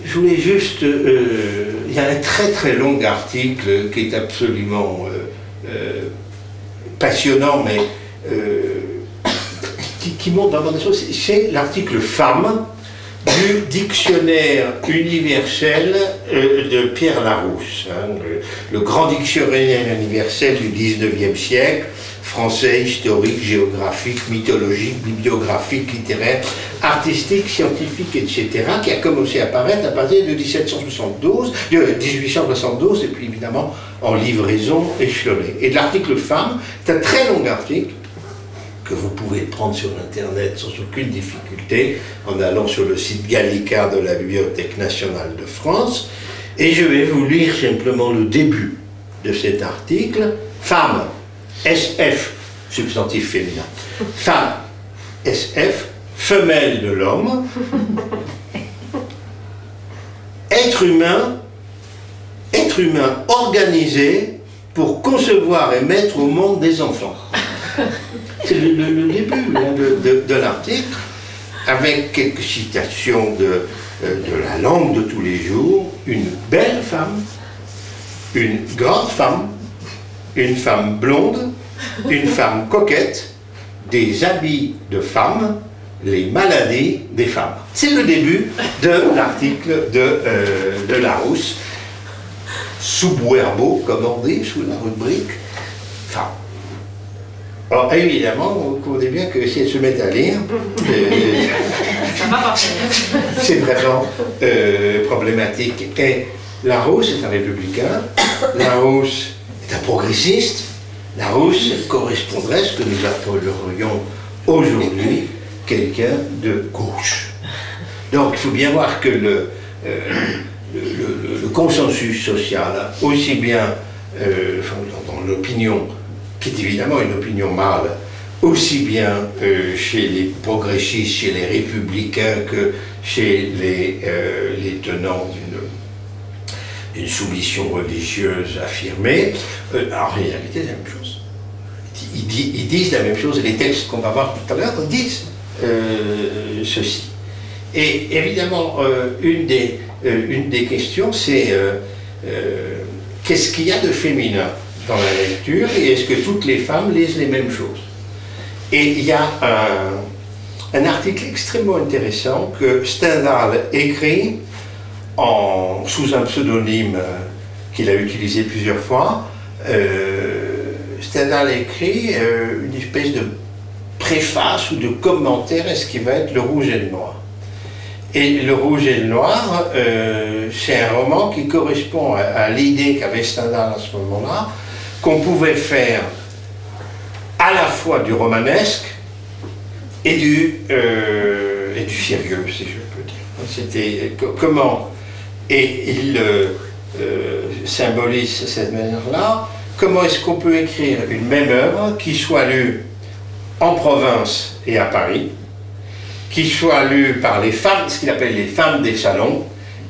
je voulais juste... il y a un très très long article qui est absolument passionnant, mais qui montre vraiment des choses. C'est l'article Femmes du dictionnaire universel de Pierre Larousse, hein, le grand dictionnaire universel du 19e siècle, français, historique, géographique, mythologique, bibliographique, littéraire, artistique, scientifique, etc., qui a commencé à apparaître à partir de 1872, et puis évidemment en livraison échelonnée. Et l'article Femmes, c'est un très long article, que vous pouvez prendre sur Internet sans aucune difficulté, en allant sur le site Gallica de la Bibliothèque nationale de France, et je vais vous lire simplement le début de cet article. Femme, SF, substantif féminin. Femme, SF, femelle de l'homme. Être humain organisé pour concevoir et mettre au monde des enfants. C'est le début hein, de l'article, avec quelques citations de la langue de tous les jours. Une belle femme, une grande femme, une femme blonde, une femme coquette, des habits de femme, les maladies des femmes. C'est le début de l'article de Larousse, sous Bouerbeau, comme on dit, sous la rubrique femme. Alors évidemment, vous comprenez bien que si elle se met à lire, c'est vraiment problématique. Et Larousse est un républicain, Larousse est un progressiste, Larousse correspondrait à ce que nous appellerions aujourd'hui quelqu'un de gauche. Donc il faut bien voir que le consensus social, aussi bien dans l'opinion, qui est évidemment une opinion mâle, aussi bien chez les progressistes, chez les républicains, que chez les tenants d'une soumission religieuse affirmée, en réalité c'est la même chose. Ils disent la même chose, et les textes qu'on va voir tout à l'heure disent ceci. Et évidemment, une des questions, c'est qu'est-ce qu'il y a de féminin dans la lecture, et est-ce que toutes les femmes lisent les mêmes choses? Et il y a un article extrêmement intéressant que Stendhal écrit sous un pseudonyme qu'il a utilisé plusieurs fois. Stendhal écrit une espèce de préface ou de commentaire à ce qui va être Le Rouge et le Noir. Et Le Rouge et le Noir, c'est un roman qui correspond à l'idée qu'avait Stendhal à ce moment-là, qu'on pouvait faire à la fois du romanesque et du sérieux, si je peux dire. C'était comment, et il symbolise cette manière-là, comment est-ce qu'on peut écrire une même œuvre qui soit lue en province et à Paris, qui soit lue par les femmes, ce qu'il appelle les femmes des salons,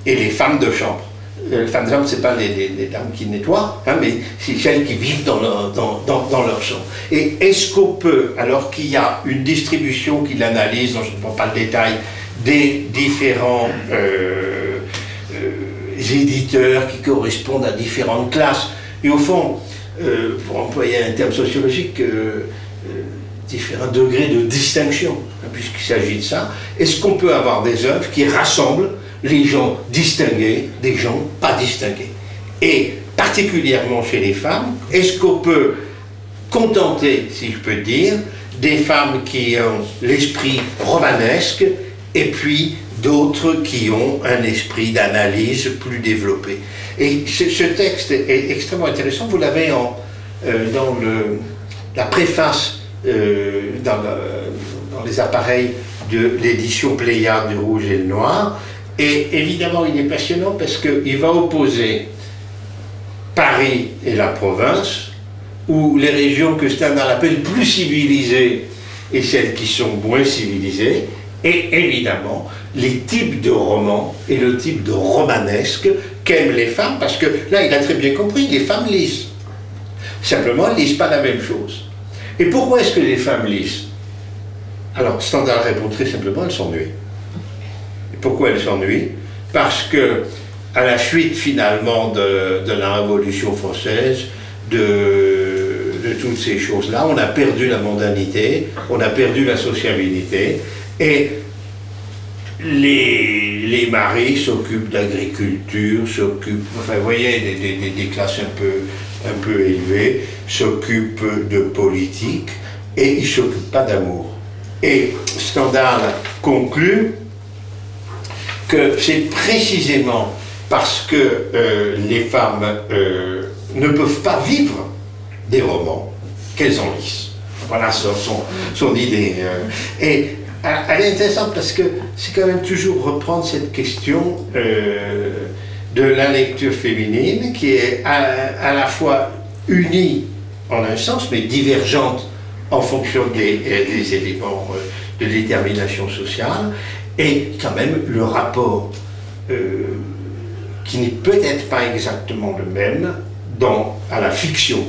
et les femmes de chambre. Les femmes de chambre, ce n'est pas les dames qui nettoient, hein, mais c'est celles qui vivent dans leur chambre. Et est-ce qu'on peut, alors qu'il y a une distribution qui l'analyse, dont je ne prends pas le détail, des différents éditeurs qui correspondent à différentes classes, et au fond, pour employer un terme sociologique, différents degrés de distinction, hein, puisqu'il s'agit de ça, est-ce qu'on peut avoir des œuvres qui rassemblent les gens distingués des gens pas distingués? Et particulièrement chez les femmes, est-ce qu'on peut contenter, si je peux dire, des femmes qui ont l'esprit romanesque et puis d'autres qui ont un esprit d'analyse plus développé? Et ce texte est extrêmement intéressant, vous l'avez dans la préface, dans les appareils de l'édition Pléiade du Rouge et le Noir, Et évidemment, il est passionnant parce qu'il va opposer Paris et la province, ou les régions que Stendhal appelle plus civilisées et celles qui sont moins civilisées, et évidemment les types de romans et le type de romanesque qu'aiment les femmes, parce que là il a très bien compris, les femmes lisent. Simplement, elles ne lisent pas la même chose. Et pourquoi est-ce que les femmes lisent? Alors Stendhal répond très simplement, elles s'ennuient. Et pourquoi elles s'ennuient? Parce que à la suite finalement de la Révolution française, de toutes ces choses-là, on a perdu la mondanité, on a perdu la sociabilité, et les maris s'occupent d'agriculture, s'occupent, enfin vous voyez, des classes un peu élevées, s'occupent de politique, et ils ne s'occupent pas d'amour. Et Stendhal conclut que c'est précisément parce que les femmes ne peuvent pas vivre des romans qu'elles en lisent. Voilà son idée. Et elle est intéressante parce que c'est quand même toujours reprendre cette question de la lecture féminine qui est à la fois unie en un sens, mais divergente en fonction des éléments de détermination sociale, et quand même le rapport qui n'est peut-être pas exactement le même à la fiction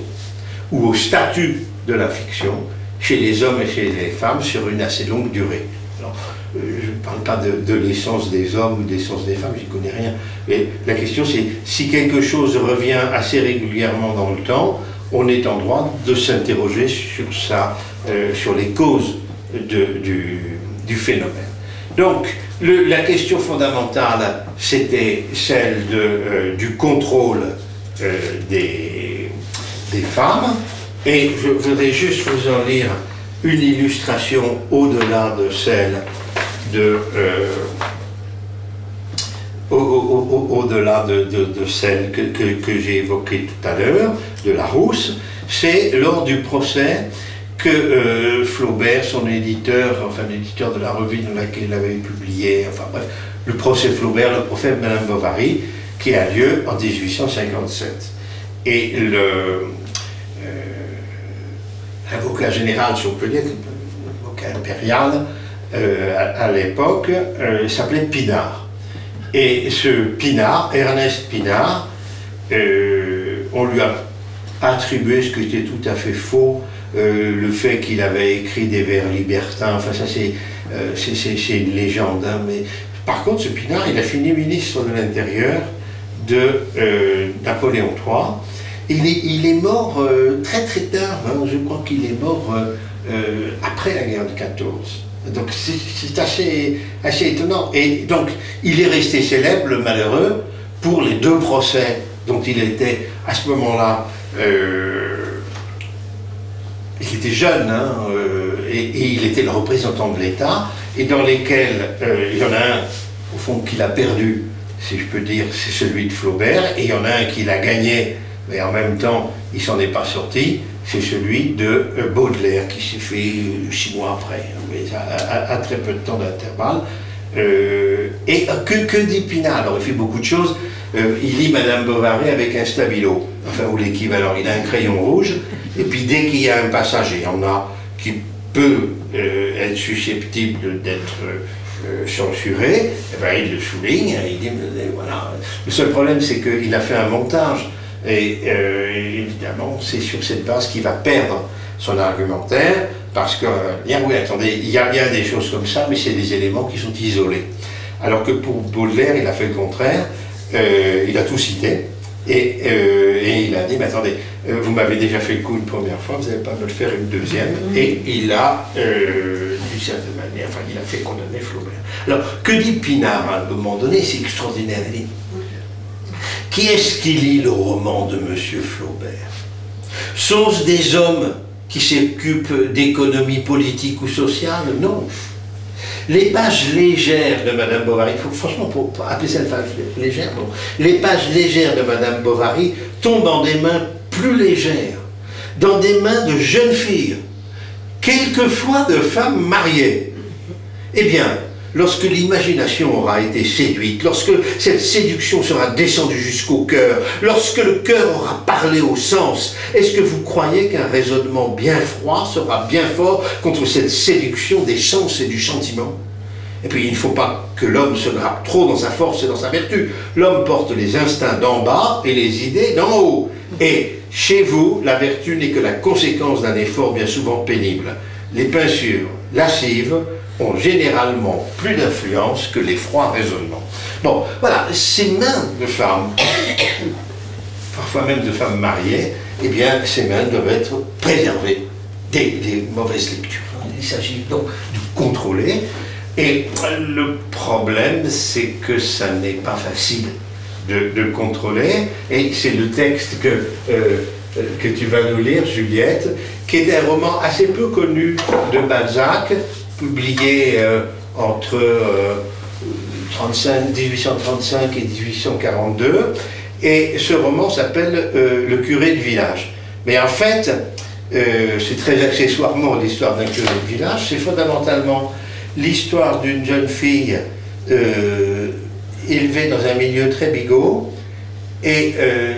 ou au statut de la fiction chez les hommes et chez les femmes sur une assez longue durée. Alors, je ne parle pas de l'essence des hommes ou de l'essence des femmes, j'y connais rien. Mais la question c'est, si quelque chose revient assez régulièrement dans le temps, on est en droit de s'interroger sur ça, sur les causes du phénomène. Donc, la question fondamentale, c'était celle du contrôle des femmes. Et je voudrais juste vous en lire une illustration au-delà de celle au-delà de celle que j'ai évoquée tout à l'heure, de Larousse. C'est lors du procès que Flaubert, son éditeur, enfin l'éditeur de la revue dans laquelle il avait publié, enfin bref, le procès Flaubert, le procès de Madame Bovary, qui a lieu en 1857. Et l'avocat général, si on peut dire, l'avocat impérial, à l'époque, s'appelait Pinard. Et ce Pinard, Ernest Pinard, on lui a attribué ce qui était tout à fait faux, le fait qu'il avait écrit des vers libertins, enfin ça c'est une légende, hein, mais par contre ce Pinard, il a fini ministre de l'Intérieur de Napoléon III. Il est mort très très tard, hein, je crois qu'il est mort après la guerre de 14. Donc c'est assez étonnant. Et donc il est resté célèbre, le malheureux, pour les deux procès dont il était à ce moment-là. Il était jeune, hein, et il était le représentant de l'État, et dans lesquels il y en a un, au fond, qu'il a perdu, si je peux dire, c'est celui de Flaubert, et il y en a un qu'il a gagné, mais en même temps, il s'en est pas sorti, c'est celui de Baudelaire, qui s'est fait 6 mois après, mais à très peu de temps d'intervalle. Et que dit Pinard? Alors, il fait beaucoup de choses. Il lit Madame Bovary avec un stabilo, enfin, ou l'équivalent. Il a un crayon rouge, et puis dès qu'il y a un passage, il y en a qui peut être susceptible d'être censuré, eh ben, il le souligne, il dit, voilà. Le seul problème, c'est qu'il a fait un montage, et évidemment, c'est sur cette base qu'il va perdre son argumentaire, parce que, bien oui, attendez, il y a bien des choses comme ça, mais c'est des éléments qui sont isolés. Alors que pour Baudelaire, il a fait le contraire, il a tout cité, et il a dit, mais attendez, vous m'avez déjà fait le coup une première fois, vous n'allez pas me le faire une deuxième, et il a, d'une certaine manière, enfin, il a fait condamner Flaubert. Alors, que dit Pinard à un moment donné? C'est extraordinaire, il dit, qui est-ce qui lit le roman de Monsieur Flaubert? Sont-ce des hommes qui s'occupent d'économie politique ou sociale? Non. Les pages légères de Madame Bovary, il faut franchement pour appeler ça une page légère, non. Les pages légères de Madame Bovary tombent dans des mains plus légères, dans des mains de jeunes filles, quelquefois de femmes mariées. Eh bien, lorsque l'imagination aura été séduite, lorsque cette séduction sera descendue jusqu'au cœur, lorsque le cœur aura parlé au sens, est-ce que vous croyez qu'un raisonnement bien froid sera bien fort contre cette séduction des sens et du sentiment? Et puis il ne faut pas que l'homme se drape trop dans sa force et dans sa vertu. L'homme porte les instincts d'en bas et les idées d'en haut. Et chez vous, la vertu n'est que la conséquence d'un effort bien souvent pénible. Les peintures lascives ont généralement plus d'influence que les froids raisonnements. Bon, voilà, ces mains de femmes, parfois même de femmes mariées, eh bien, ces mains doivent être préservées des mauvaises lectures. Il s'agit donc de contrôler. Et le problème, c'est que ça n'est pas facile de contrôler. Et c'est le texte que tu vas nous lire, Juliette, qui est un roman assez peu connu de Balzac, publié entre 1835 et 1842. Et ce roman s'appelle Le curé de village. Mais en fait, c'est très accessoirement l'histoire d'un curé de village. C'est fondamentalement l'histoire d'une jeune fille élevée dans un milieu très bigot, et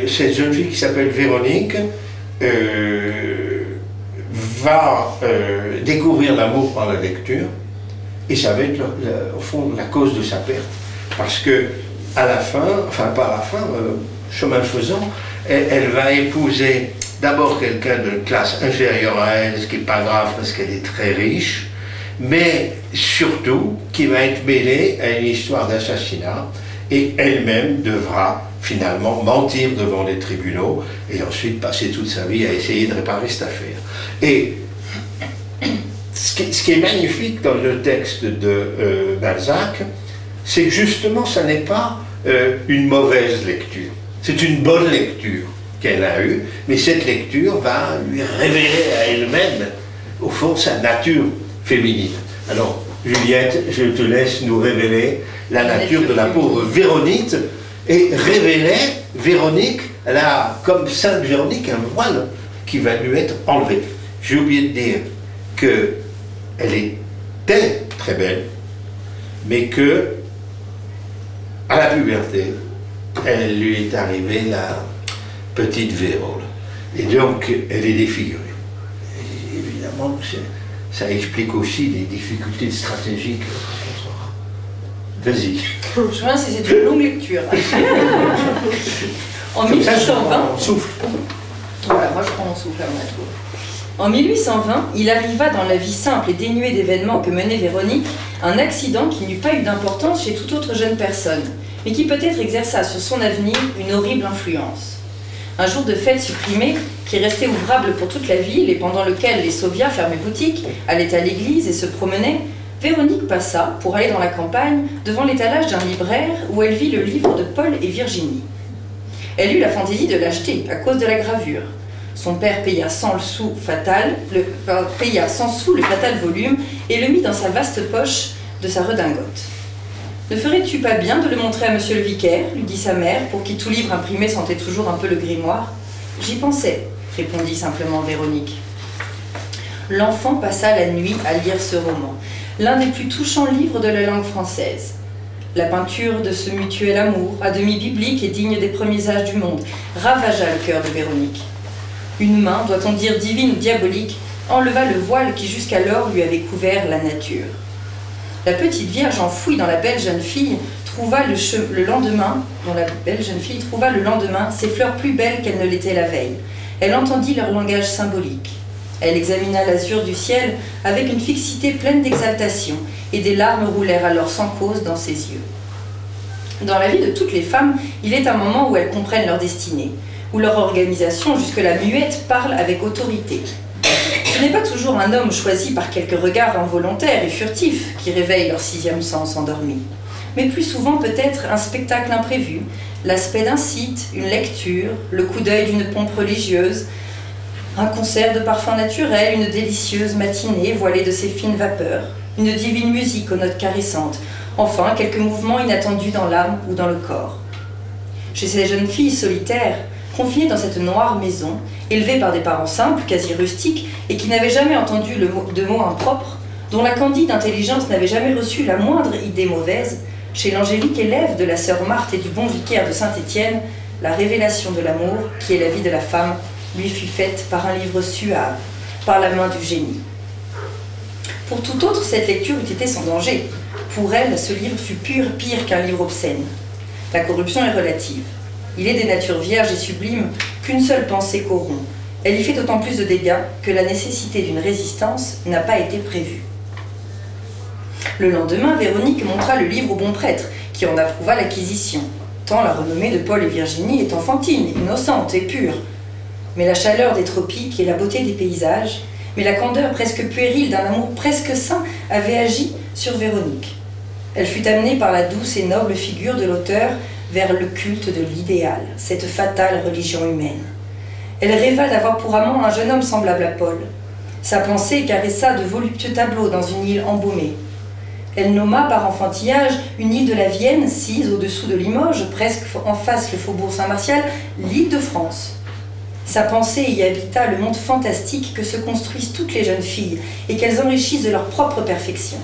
cette jeune fille qui s'appelle Véronique va découvrir l'amour par la lecture, et ça va être au fond la cause de sa perte, parce que à la fin, enfin pas à la fin, chemin faisant, elle va épouser d'abord quelqu'un de classe inférieure à elle, ce qui n'est pas grave parce qu'elle est très riche, mais surtout qui va être mêlée à une histoire d'assassinat, et elle-même devra finalement mentir devant les tribunaux et ensuite passer toute sa vie à essayer de réparer cette affaire. Et ce qui est magnifique dans le texte de Balzac, c'est que justement ça n'est pas une mauvaise lecture, c'est une bonne lecture qu'elle a eue, mais cette lecture va lui révéler à elle-même, au fond, sa nature féminine. Alors, Juliette, je te laisse nous révéler la nature de la pauvre Véronique, et révéler Véronique, elle a, comme Sainte Véronique, un voile qui va lui être enlevé. J'ai oublié de dire qu'elle était très belle, mais que, à la puberté, elle lui est arrivée la petite vérole. Et donc, elle est défigurée. Et évidemment, ça explique aussi les difficultés stratégiques qu'on rencontrera. Vas-y. Je vois, c'est une longue lecture. En 1820... souffle. Voilà, moi je prends mon souffle avant tout. En 1820, il arriva dans la vie simple et dénuée d'événements que menait Véronique un accident qui n'eut pas eu d'importance chez toute autre jeune personne, mais qui peut-être exerça sur son avenir une horrible influence. Un jour de fête supprimé, qui restait ouvrable pour toute la ville et pendant lequel les Sauviat fermaient boutique, allaient à l'église et se promenaient, Véronique passa, pour aller dans la campagne, devant l'étalage d'un libraire où elle vit le livre de Paul et Virginie. Elle eut la fantaisie de l'acheter à cause de la gravure. Son père paya 100 sous le fatal volume et le mit dans sa vaste poche de sa redingote. « Ne ferais-tu pas bien de le montrer à monsieur le vicaire ?» lui dit sa mère, pour qui tout livre imprimé sentait toujours un peu le grimoire. « J'y pensais », répondit simplement Véronique. L'enfant passa la nuit à lire ce roman, l'un des plus touchants livres de la langue française. La peinture de ce mutuel amour, à demi biblique et digne des premiers âges du monde, ravagea le cœur de Véronique. Une main, doit-on dire divine ou diabolique, enleva le voile qui jusqu'alors lui avait couvert la nature. La petite Vierge enfouie dans la belle jeune fille trouva le lendemain ses fleurs plus belles qu'elles ne l'étaient la veille. Elle entendit leur langage symbolique. Elle examina l'azur du ciel avec une fixité pleine d'exaltation, et des larmes roulèrent alors sans cause dans ses yeux. Dans la vie de toutes les femmes, il est un moment où elles comprennent leur destinée, où leur organisation, jusque-là muette, parle avec autorité. Ce n'est pas toujours un homme choisi par quelques regards involontaires et furtifs qui réveille leur sixième sens endormi, mais plus souvent peut-être un spectacle imprévu, l'aspect d'un site, une lecture, le coup d'œil d'une pompe religieuse, un concert de parfums naturels, une délicieuse matinée voilée de ses fines vapeurs, une divine musique aux notes caressantes, enfin quelques mouvements inattendus dans l'âme ou dans le corps. Chez ces jeunes filles solitaires, confinées dans cette noire maison, élevées par des parents simples, quasi rustiques, et qui n'avaient jamais entendu de mots impropres, dont la candide intelligence n'avait jamais reçu la moindre idée mauvaise, chez l'angélique élève de la sœur Marthe et du bon vicaire de Saint-Étienne, la révélation de l'amour, qui est la vie de la femme, lui fut faite par un livre suave, par la main du génie. Pour tout autre, cette lecture eût été sans danger. Pour elle, ce livre fut pire qu'un livre obscène. La corruption est relative. Il est des natures vierges et sublimes qu'une seule pensée corrompt. Elle y fait d'autant plus de dégâts que la nécessité d'une résistance n'a pas été prévue. Le lendemain, Véronique montra le livre au bon prêtre, qui en approuva l'acquisition, tant la renommée de Paul et Virginie est enfantine, innocente et pure. Mais la chaleur des tropiques et la beauté des paysages, mais la candeur presque puérile d'un amour presque saint avait agi sur Véronique. Elle fut amenée par la douce et noble figure de l'auteur vers le culte de l'idéal, cette fatale religion humaine. Elle rêva d'avoir pour amant un jeune homme semblable à Paul. Sa pensée caressa de voluptueux tableaux dans une île embaumée. Elle nomma par enfantillage une île de la Vienne, sise au-dessous de Limoges, presque en face le faubourg Saint-Martial, l'île de France. Sa pensée y habita le monde fantastique que se construisent toutes les jeunes filles et qu'elles enrichissent de leur propre perfection.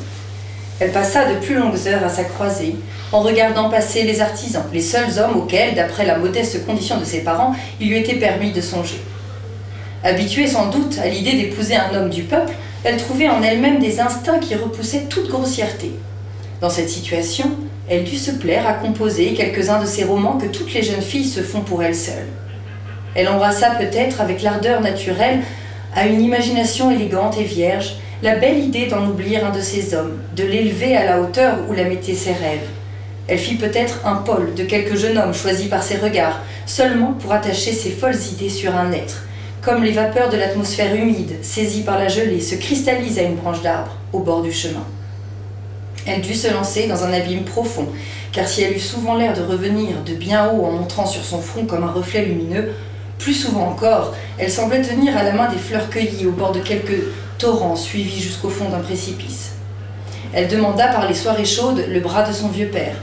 Elle passa de plus longues heures à sa croisée, en regardant passer les artisans, les seuls hommes auxquels, d'après la modeste condition de ses parents, il lui était permis de songer. Habituée sans doute à l'idée d'épouser un homme du peuple, elle trouvait en elle-même des instincts qui repoussaient toute grossièreté. Dans cette situation, elle dut se plaire à composer quelques-uns de ces romans que toutes les jeunes filles se font pour elles seules. Elle embrassa peut-être avec l'ardeur naturelle à une imagination élégante et vierge la belle idée d'en oublier un de ces hommes, de l'élever à la hauteur où la mettaient ses rêves. Elle fit peut-être un Paul de quelque jeune homme choisi par ses regards, seulement pour attacher ses folles idées sur un être, comme les vapeurs de l'atmosphère humide, saisies par la gelée, se cristallisent à une branche d'arbre, au bord du chemin. Elle dut se lancer dans un abîme profond, car si elle eut souvent l'air de revenir de bien haut en montrant sur son front comme un reflet lumineux, plus souvent encore, elle semblait tenir à la main des fleurs cueillies au bord de quelques torrents suivis jusqu'au fond d'un précipice. Elle demanda par les soirées chaudes le bras de son vieux père,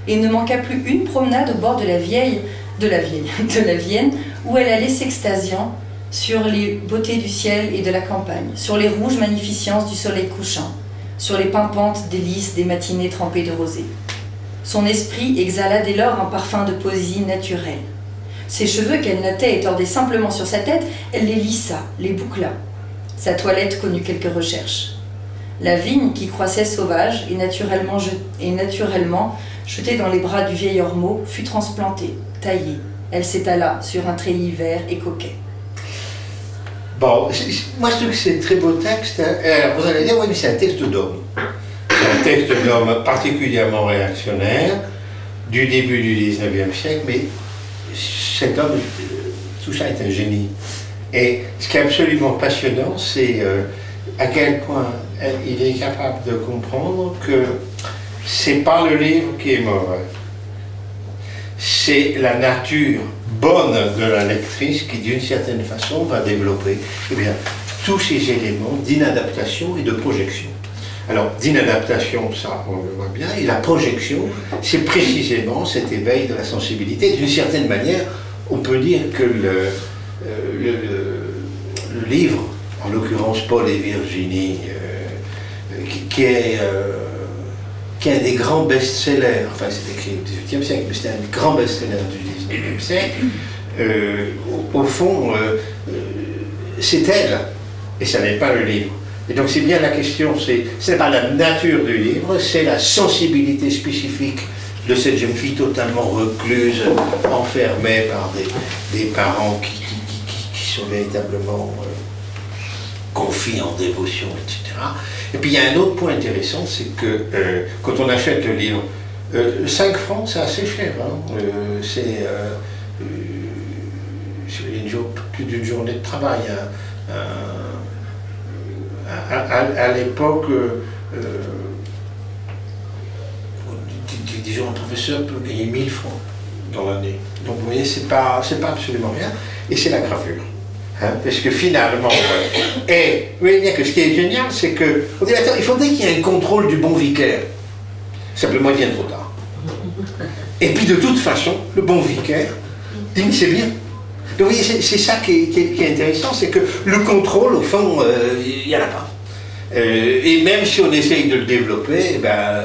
et ne manqua plus une promenade au bord de la Vienne, où elle allait s'extasiant sur les beautés du ciel et de la campagne, sur les rouges magnificences du soleil couchant, sur les pimpantes délices des matinées trempées de rosée. Son esprit exhala dès lors un parfum de poésie naturelle. Ses cheveux qu'elle nattait et tordait simplement sur sa tête, elle les lissa, les boucla. Sa toilette connut quelques recherches. La vigne qui croissait sauvage et naturellement jetée dans les bras du vieil ormeau fut transplantée, taillée. Elle s'étala sur un treillis vert et coquet. Bon, moi je trouve que c'est un très beau texte. Alors vous allez dire, oui, mais c'est un texte d'homme. C'est un texte d'homme particulièrement réactionnaire, du début du 19e siècle, mais cet homme, tout ça est un génie. Et ce qui est absolument passionnant, c'est à quel point il est capable de comprendre que c'est pas le livre qui est mauvais. C'est la nature bonne de la lectrice qui, d'une certaine façon, va développer tous ces éléments d'inadaptation et de projection. Alors, d'inadaptation, ça, on le voit bien, et la projection, c'est précisément cet éveil de la sensibilité. D'une certaine manière, on peut dire que le livre, en l'occurrence Paul et Virginie, qui est un des grands best-sellers, enfin c'est écrit au XVIIIe siècle, mais c'est un des grands best-sellers du XIXe siècle, au fond, c'est elle, et ça n'est pas le livre. Et donc c'est bien la question, ce n'est pas la nature du livre, c'est la sensibilité spécifique de cette jeune fille totalement recluse, enfermée par des parents qui sont véritablement confis en dévotion, etc. Et puis il y a un autre point intéressant, c'est que quand on achète le livre, 5 francs c'est assez cher, hein. C'est plus d'une journée de travail. À l'époque, disons, un professeur peut gagner 1000 francs dans l'année. Donc vous voyez, c'est pas absolument rien. Et c'est la gravure. Hein, parce que finalement, et vous voyez bien que ce qui est génial, c'est que, on dit, attends, il faudrait qu'il y ait un contrôle du bon vicaire. Simplement, il vient trop tard. Et puis de toute façon, le bon vicaire dit, c'est bien. Donc vous voyez, c'est ça qui est intéressant, c'est que le contrôle, au fond, il n'y en a pas. Et même si on essaye de le développer, ben,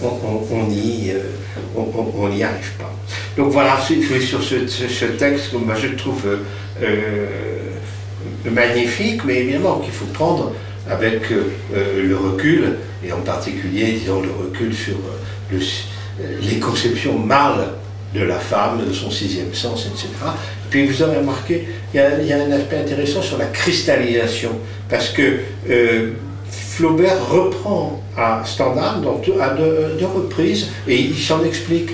on n'y arrive pas. Donc voilà, sur ce texte que moi je trouve magnifique, mais évidemment qu'il faut prendre avec le recul, et en particulier, disons, le recul sur les conceptions mâles de la femme, de son sixième sens, etc. Puis vous avez remarqué, il y a un aspect intéressant sur la cristallisation, parce que Flaubert reprend à Stendhal à deux reprises, et il s'en explique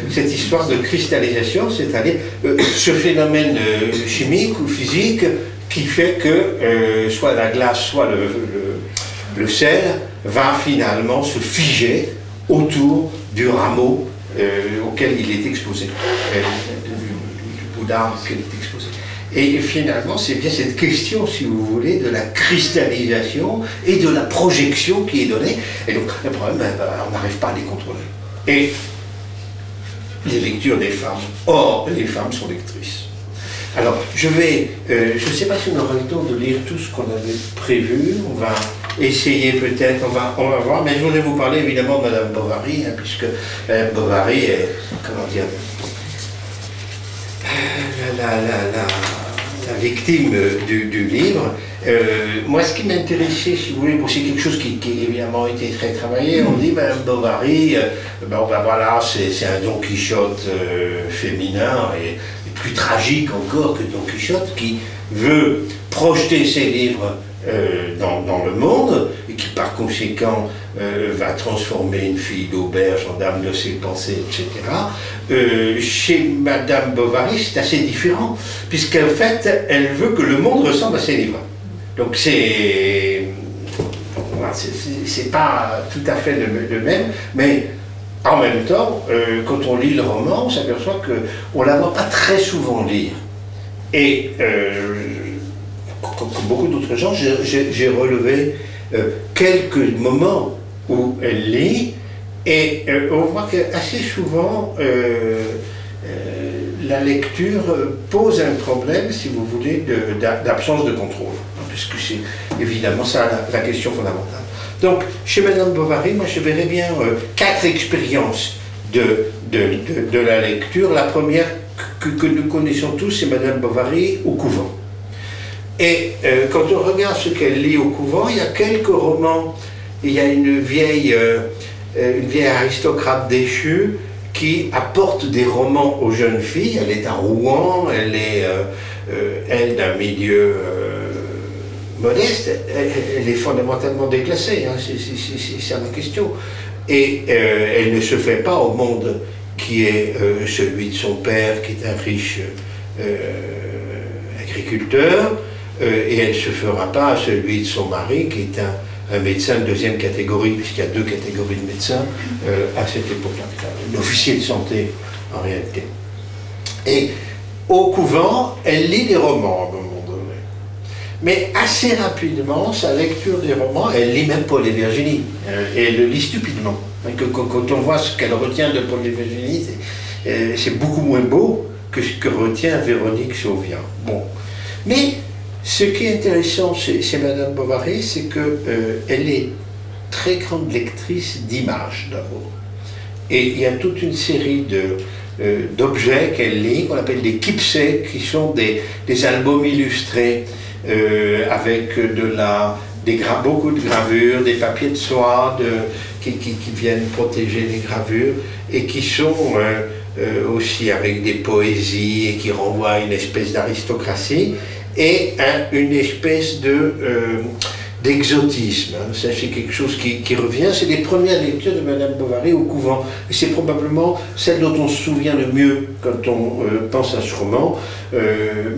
cette histoire de cristallisation, c'est-à-dire ce phénomène chimique ou physique qui fait que soit la glace, soit le sel va finalement se figer autour du rameau auquel il est exposé, du bout d'arbre auquel il est exposé. Et finalement, c'est bien cette question, si vous voulez, de la cristallisation et de la projection qui est donnée. Et donc, le problème, on n'arrive pas à les contrôler. Et les lectures des femmes. Or, les femmes sont lectrices. Alors, je ne sais pas si on aura le temps de lire tout ce qu'on avait prévu. On va essayer peut-être, on va voir. Mais je voudrais vous parler évidemment de Madame Bovary, hein, puisque Madame Bovary est, comment dire, la victime du livre. Moi, ce qui m'intéressait, si vous voulez, c'est quelque chose qui évidemment été très travaillé. On dit, Madame Bovary, bon, ben voilà, c'est un Don Quichotte féminin et plus tragique encore que Don Quichotte, qui veut projeter ses livres dans le monde et qui par conséquent va transformer une fille d'auberge en dame de ses pensées, etc. Chez Madame Bovary, c'est assez différent, puisqu'en fait, elle veut que le monde ressemble à ses livres. Donc c'est pas tout à fait le même, mais en même temps, quand on lit le roman, on s'aperçoit qu'on ne la voit pas très souvent lire. Et comme beaucoup d'autres gens, j'ai relevé quelques moments où elle lit, et on voit qu'assez souvent, la lecture pose un problème, si vous voulez, d'absence de contrôle, puisque c'est évidemment ça la question fondamentale. Donc, chez Madame Bovary, moi je verrais bien 4 expériences de la lecture. La première que nous connaissons tous, c'est Madame Bovary au couvent. Et quand on regarde ce qu'elle lit au couvent, il y a quelques romans. Il y a une vieille aristocrate déchue qui apporte des romans aux jeunes filles. Elle est à Rouen, elle est elle d'un milieu modeste, elle est fondamentalement déclassée, hein, c'est la question. Et elle ne se fait pas au monde qui est celui de son père, qui est un riche agriculteur, et elle ne se fera pas à celui de son mari, qui est un médecin de deuxième catégorie, puisqu'il y a 2 catégories de médecins à cette époque-là, un officier de santé en réalité. Et au couvent, elle lit des romans à un moment donné. Mais assez rapidement, sa lecture des romans, elle lit même Paul et Virginie, et elle le lit stupidement. Quand on voit ce qu'elle retient de Paul et Virginie, c'est beaucoup moins beau que ce que retient Véronique Sauvien. Bon. Mais ce qui est intéressant chez Madame Bovary, c'est qu'elle est très grande lectrice d'images d'abord. Et il y a toute une série d'objets qu'elle lit, qu'on appelle des keepsakes, qui sont des albums illustrés avec beaucoup de gravures, des papiers de soie qui viennent protéger les gravures et qui sont aussi avec des poésies et qui renvoient à une espèce d'aristocratie et une espèce d'exotisme. Hein. Ça, c'est quelque chose qui revient. C'est les premières lectures de Madame Bovary au couvent. Et c'est probablement celle dont on se souvient le mieux quand on pense à ce roman.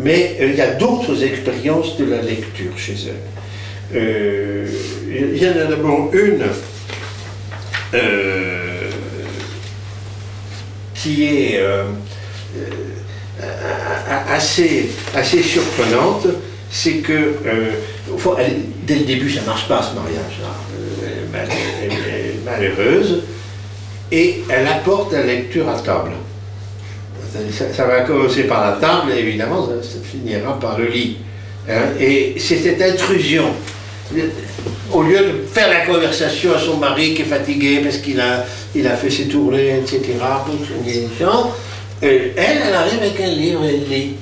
Mais il y a d'autres expériences de la lecture chez elle. Il y en a d'abord une qui est assez surprenante, c'est que dès le début ça ne marche pas ce mariage, elle est malheureuse, et elle apporte la lecture à table. Ça va commencer par la table, et évidemment ça finira par le lit. Hein, et c'est cette intrusion. au lieu de faire la conversation à son mari qui est fatigué parce qu'il a fait ses tournées, etc., elle arrive avec un livre et elle lit.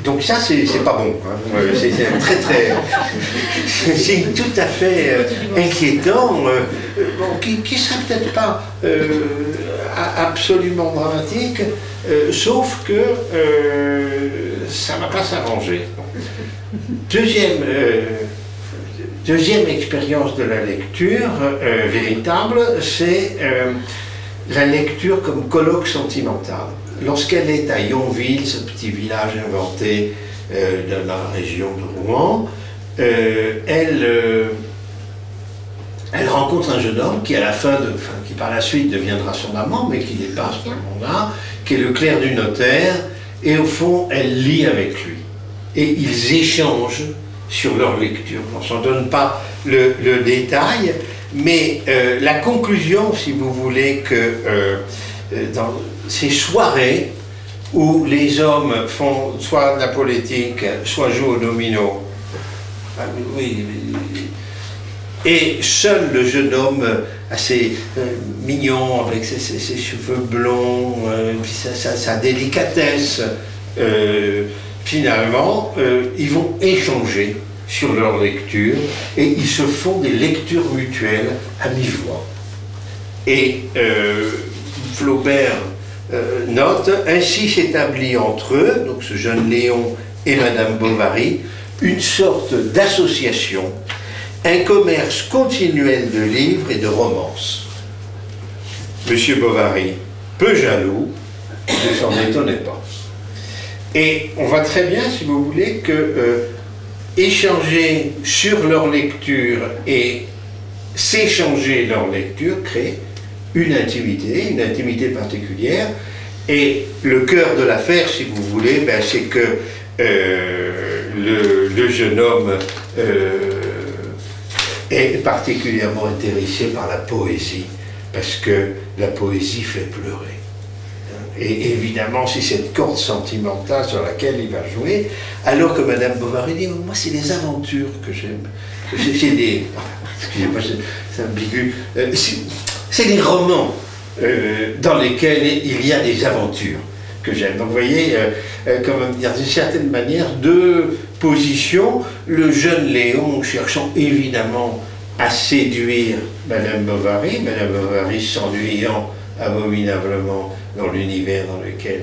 Donc ça, c'est pas bon. Hein. C'est très très... c'est tout à fait inquiétant, bon, qui serait peut-être pas absolument dramatique, sauf que ça ne va pas s'arranger. Deuxième expérience de la lecture véritable, c'est la lecture comme colloque sentimental. Lorsqu'elle est à Yonville, ce petit village inventé dans la région de Rouen, elle rencontre un jeune homme qui, qui par la suite deviendra son amant, mais qui n'est pas à ce moment-là, qui est le clerc du notaire, et au fond, elle lit avec lui. Et ils échangent sur leur lecture. On ne s'en donne pas le détail, mais la conclusion, si vous voulez, que dans ces soirées où les hommes font soit de la politique, soit jouent au domino, et seul le jeune homme assez mignon, avec ses cheveux blonds, sa délicatesse, finalement, ils vont échanger sur leur lecture et ils se font des lectures mutuelles à mi-voix. Et Flaubert note, ainsi s'établit entre eux, donc ce jeune Léon et Madame Bovary, une sorte d'association, un commerce continuel de livres et de romances. Monsieur Bovary, peu jaloux, ne s'en étonnait pas. Et on voit très bien, si vous voulez, que échanger sur leur lecture et s'échanger leur lecture crée une intimité particulière. Et le cœur de l'affaire, si vous voulez, ben, c'est que le jeune homme est particulièrement intéressé par la poésie, parce que la poésie fait pleurer. Et évidemment, c'est cette corde sentimentale sur laquelle il va jouer, alors que Madame Bovary dit, moi c'est les aventures que j'aime. C'est des... Excusez-moi, c'est ambigu. C'est des romans dans lesquels il y a des aventures que j'aime. Donc vous voyez, comment dire, d'une certaine manière, deux positions. Le jeune Léon cherchant évidemment à séduire Madame Bovary s'ennuyant abominablement dans l'univers dans lequel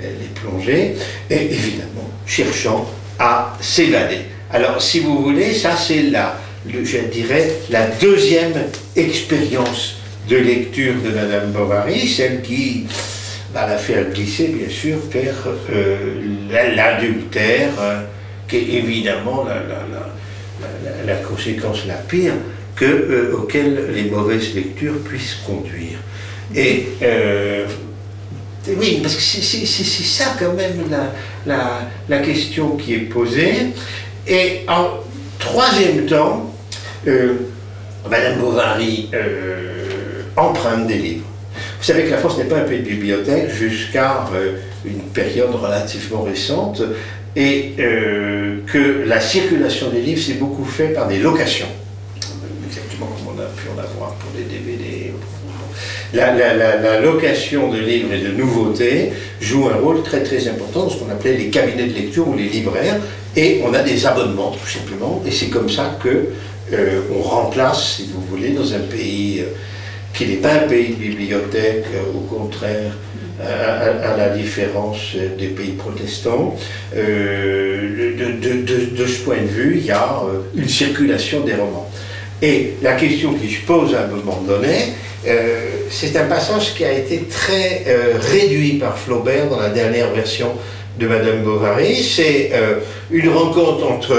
elle est plongée, et évidemment cherchant à s'évader. Alors, si vous voulez, ça c'est je dirais, la deuxième expérience de lecture de Madame Bovary, celle qui va la faire glisser, bien sûr, vers l'adultère, qui est évidemment la conséquence la pire auquel les mauvaises lectures puissent conduire. Et oui, parce que c'est ça quand même la question qui est posée. Et en troisième temps, Madame Bovary emprunte des livres. Vous savez que la France n'est pas un pays de bibliothèque jusqu'à une période relativement récente, et que la circulation des livres s'est beaucoup fait par des locations, exactement comme on a pu en avoir pour des DVD. La location de livres et de nouveautés joue un rôle très très important dans ce qu'on appelait les cabinets de lecture ou les libraires, et on a des abonnements tout simplement, et c'est comme ça que on remplace, si vous voulez, dans un pays qui n'est pas un pays de bibliothèque, au contraire, à la différence des pays protestants, de ce point de vue, il y a une circulation des romans. Et la question qui se pose à un moment donné, c'est un passage qui a été très réduit par Flaubert dans la dernière version de Madame Bovary. C'est une rencontre entre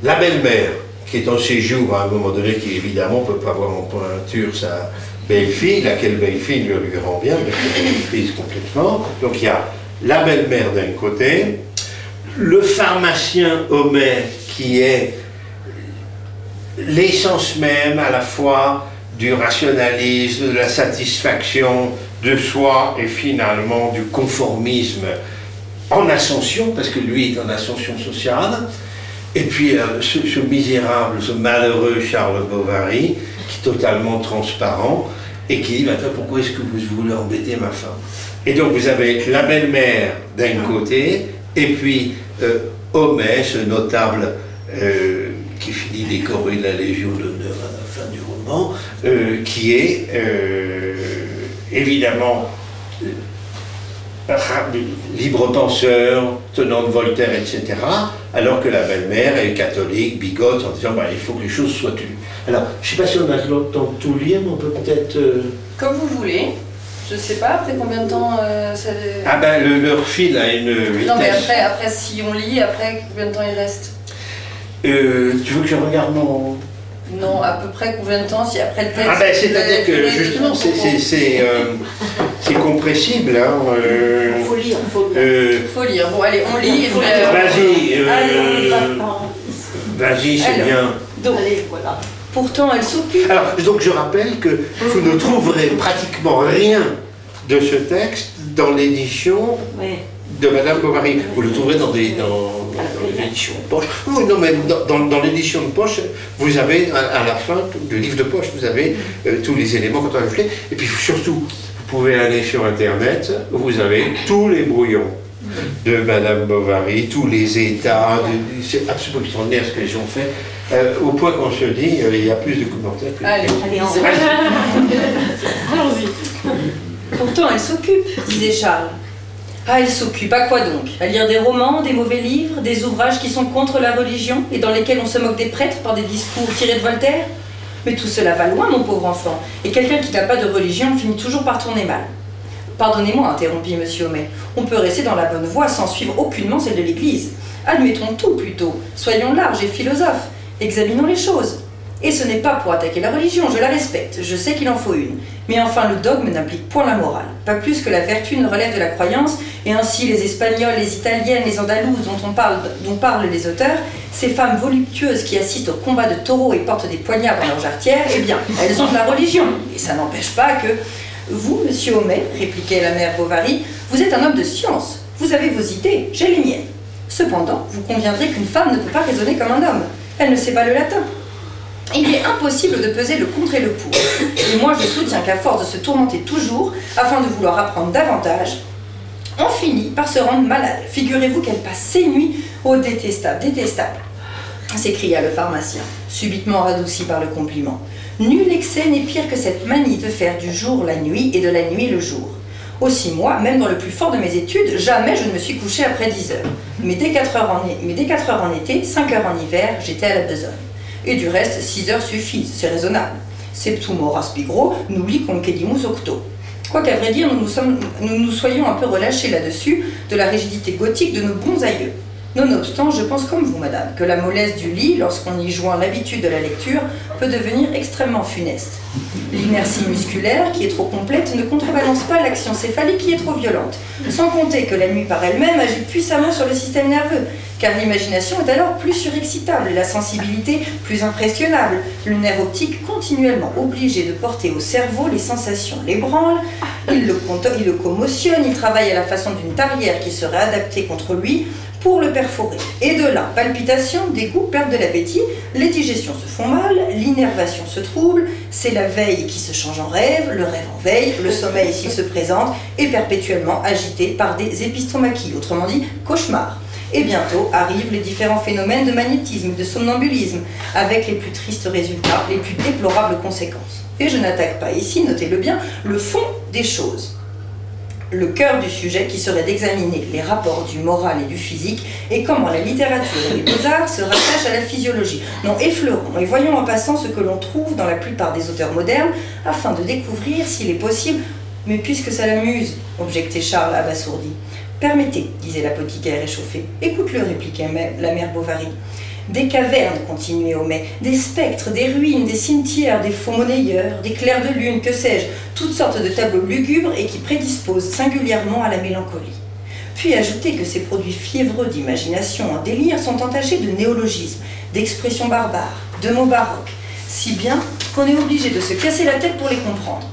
la belle-mère, qui est en séjour à un moment donné, qui évidemment ne peut pas voir en pointure sa belle-fille, laquelle belle-fille lui rend bien, mais qui est prise complètement. Donc il y a la belle-mère d'un côté, le pharmacien Homais, qui est l'essence même à la fois du rationalisme, de la satisfaction de soi et finalement du conformisme en ascension, parce que lui est en ascension sociale, Et puis ce misérable, ce malheureux Charles Bovary, qui est totalement transparent, et qui dit, maintenant pourquoi est-ce que vous voulez embêter ma femme? Et donc vous avez la belle-mère d'un côté, et puis Homais, ce notable qui finit décoré de la Légion d'honneur à la fin du roman, qui est évidemment libre penseur, tenant de Voltaire, etc., alors que la belle-mère est catholique, bigote, en disant il faut que les choses soient tues. Alors, je ne sais pas si on a le temps de tout lire, mais on peut peut-être... Comme vous voulez. Je ne sais pas, après combien de temps ça... Ah ben, leur fil a une vitesse. Non, mais après, si on lit, après, combien de temps il reste? Tu veux que je regarde mon... Non, à peu près combien de temps, si après le texte... Ah ben, c'est-à-dire que, justement, c'est compressible, hein. Faut lire, faut lire. Bon, allez, on lit. Vas-y, c'est bien. Donc, allez, voilà. Pourtant, elle s'occupe. Alors, donc je rappelle que vous ne trouverez pratiquement rien de ce texte dans l'édition de Madame Bovary. Vous le trouverez dans les éditions de poche. Oui, non, mais dans l'édition de poche, vous avez, à la fin du livre de poche, vous avez tous les éléments quand on a fait. Et puis surtout, vous pouvez aller sur Internet, vous avez tous les brouillons de Madame Bovary, tous les états. C'est absolument extraordinaire ce que les gens ont fait. Au point qu'on se dit, il y a plus de commentaires que... Allez, allons-y. Pourtant, elle s'occupe, disait Charles. Ah, elle s'occupe, à quoi donc? À lire des romans, des mauvais livres, des ouvrages qui sont contre la religion et dans lesquels on se moque des prêtres par des discours tirés de Voltaire? Mais tout cela va loin, mon pauvre enfant, et quelqu'un qui n'a pas de religion finit toujours par tourner mal. Pardonnez-moi, interrompit M. Homais, on peut rester dans la bonne voie sans suivre aucunement celle de l'Église. Admettons tout plutôt, soyons larges et philosophes. Examinons les choses. Et ce n'est pas pour attaquer la religion, je la respecte, je sais qu'il en faut une. Mais enfin, le dogme n'implique point la morale, pas plus que la vertu ne relève de la croyance, et ainsi les Espagnols, les Italiennes, les Andalouses dont parlent les auteurs, ces femmes voluptueuses qui assistent au combat de taureaux et portent des poignards dans leur jarretière, eh bien, elles ont de la religion. Et ça n'empêche pas que... Vous, monsieur Homais, répliquait la mère Bovary, vous êtes un homme de science, vous avez vos idées, j'ai les miennes. Cependant, vous conviendrez qu'une femme ne peut pas raisonner comme un homme. Elle ne sait pas le latin. Il est impossible de peser le contre et le pour. Et moi, je soutiens qu'à force de se tourmenter toujours, afin de vouloir apprendre davantage, on finit par se rendre malade. Figurez-vous qu'elle passe ses nuits au détestable, s'écria le pharmacien, subitement radouci par le compliment. Nul excès n'est pire que cette manie de faire du jour la nuit et de la nuit le jour. Aussi moi, même dans le plus fort de mes études, jamais je ne me suis couché après 10 heures. Mais dès 4 heures en été, 5 heures en hiver, j'étais à la besogne. Et du reste, 6 heures suffisent, c'est raisonnable. Septum horas pigro, nulli concedimus octo. Quoiqu'à vrai dire, nous nous soyons un peu relâchés là-dessus de la rigidité gothique de nos bons aïeux. Nonobstant, je pense comme vous, madame, que la mollesse du lit, lorsqu'on y joint l'habitude de la lecture, peut devenir extrêmement funeste. L'inertie musculaire, qui est trop complète, ne contrebalance pas l'action céphalique qui est trop violente. Sans compter que la nuit par elle-même agit puissamment sur le système nerveux, car l'imagination est alors plus surexcitable, la sensibilité plus impressionnable, le nerf optique continuellement obligé de porter au cerveau les sensations l'ébranlent, il le commotionne, il travaille à la façon d'une tarière qui serait adaptée contre lui, pour le perforer. Et de là, palpitations, dégoût, perte de l'appétit, les digestions se font mal, l'innervation se trouble, c'est la veille qui se change en rêve, le rêve en veille, le sommeil s'il se présente, est perpétuellement agité par des épistomachies, autrement dit cauchemars. Et bientôt arrivent les différents phénomènes de magnétisme, de somnambulisme, avec les plus tristes résultats, les plus déplorables conséquences. Et je n'attaque pas ici, notez-le bien, le fond des choses. Le cœur du sujet qui serait d'examiner les rapports du moral et du physique et comment la littérature et les beaux-arts se rattachent à la physiologie. Non, effleurons et voyons en passant ce que l'on trouve dans la plupart des auteurs modernes afin de découvrir s'il est possible. Mais puisque ça l'amuse, objectait Charles abasourdi. Permettez, disait l'apothicaire échauffé. Écoute-le, répliquait la mère Bovary. Des cavernes, continuait Homais, des spectres, des ruines, des cimetières, des faux monnayeurs, des clairs de lune, que sais-je, toutes sortes de tableaux lugubres et qui prédisposent singulièrement à la mélancolie. Puis ajoutez que ces produits fiévreux d'imagination en délire sont entachés de néologismes, d'expressions barbares, de mots baroques, si bien qu'on est obligé de se casser la tête pour les comprendre.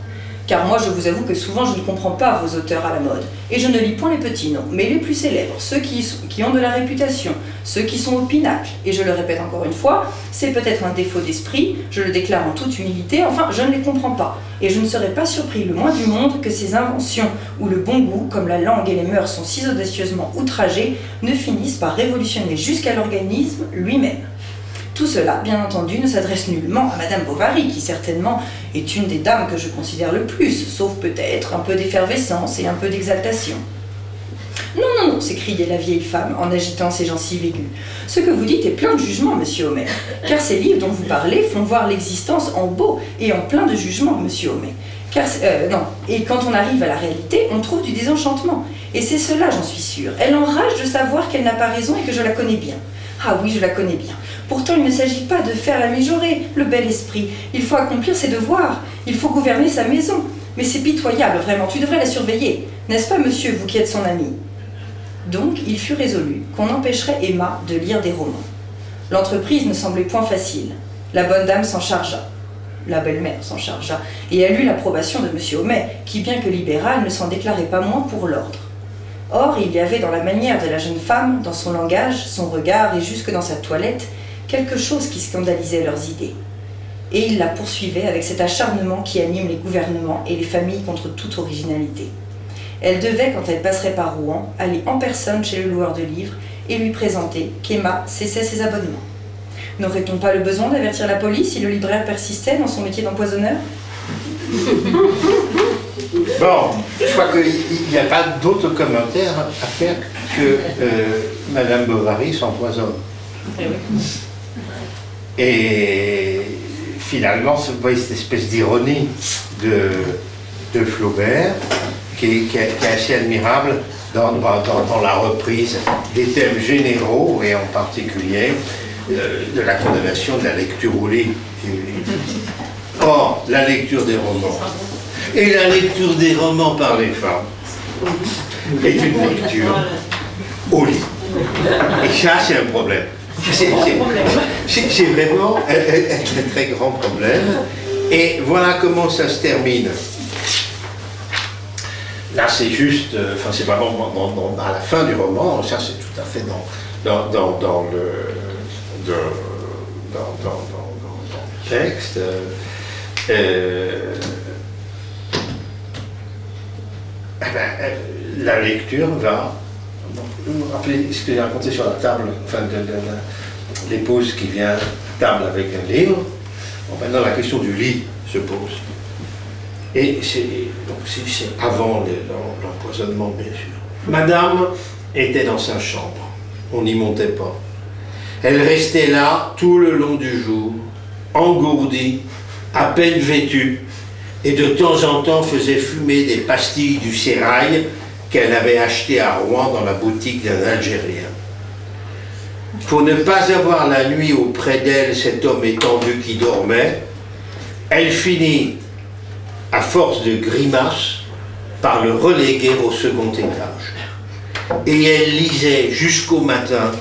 car moi je vous avoue que souvent je ne comprends pas vos auteurs à la mode. Et je ne lis point les petits noms, mais les plus célèbres, ceux qui ont de la réputation, ceux qui sont au pinacle. Et je le répète encore une fois, c'est peut-être un défaut d'esprit, je le déclare en toute humilité, enfin je ne les comprends pas. Et je ne serais pas surpris le moins du monde que ces inventions, où le bon goût, comme la langue et les mœurs sont si audacieusement outragés, ne finissent par révolutionner jusqu'à l'organisme lui-même. Tout cela, bien entendu, ne s'adresse nullement à Madame Bovary, qui certainement est une des dames que je considère le plus, sauf peut-être un peu d'effervescence et un peu d'exaltation. Non, non, non, s'écriait la vieille femme en agitant ses gencives aiguës. Ce que vous dites est plein de jugement, monsieur Homais, car ces livres dont vous parlez font voir l'existence en beau et en plein de jugement, monsieur Homais. Car, non, et quand on arrive à la réalité, on trouve du désenchantement. Et c'est cela, j'en suis sûre. Elle enrage de savoir qu'elle n'a pas raison et que je la connais bien. Ah oui, je la connais bien. Pourtant, il ne s'agit pas de faire la mijaurée, le bel esprit. Il faut accomplir ses devoirs. Il faut gouverner sa maison. Mais c'est pitoyable, vraiment. Tu devrais la surveiller. N'est-ce pas, monsieur, vous qui êtes son ami? Donc, il fut résolu qu'on empêcherait Emma de lire des romans. L'entreprise ne semblait point facile. La bonne dame s'en chargea. La belle-mère s'en chargea. Et elle eut l'approbation de monsieur Homais, qui, bien que libéral, ne s'en déclarait pas moins pour l'ordre. Or, il y avait dans la manière de la jeune femme, dans son langage, son regard et jusque dans sa toilette, quelque chose qui scandalisait leurs idées. Et il la poursuivait avec cet acharnement qui anime les gouvernements et les familles contre toute originalité. Elle devait, quand elle passerait par Rouen, aller en personne chez le loueur de livres et lui présenter qu'Emma cessait ses abonnements. N'aurait-on pas le besoin d'avertir la police si le libraire persistait dans son métier d'empoisonneur? Bon, je crois qu'il n'y a pas d'autre commentaire à faire que Madame Bovary s'empoisonne. Et finalement, vous voyez cette espèce d'ironie de Flaubert qui est assez admirable dans la reprise des thèmes généraux et en particulier de la condamnation de la lecture au lit. Or, la lecture des romans et la lecture des romans par les femmes est une lecture au lit. Et ça, c'est un problème. C'est vraiment un très grand problème. Et voilà comment ça se termine. Là, c'est juste, enfin, c'est vraiment à la fin du roman, ça c'est tout à fait dans le texte. La lecture va. Vous vous rappelez ce que j'ai raconté sur la table, enfin, l'épouse qui vient à table avec un livre. Bon, maintenant, la question du lit se pose. Et c'est avant l'empoisonnement, bien sûr. Madame était dans sa chambre. On n'y montait pas. Elle restait là tout le long du jour, engourdie, à peine vêtue, et de temps en temps faisait fumer des pastilles du sérail qu'elle avait achetées à Rouen dans la boutique d'un Algérien. Pour ne pas avoir la nuit auprès d'elle cet homme étendu qui dormait, elle finit, à force de grimaces, par le reléguer au second étage. Et elle lisait jusqu'au matin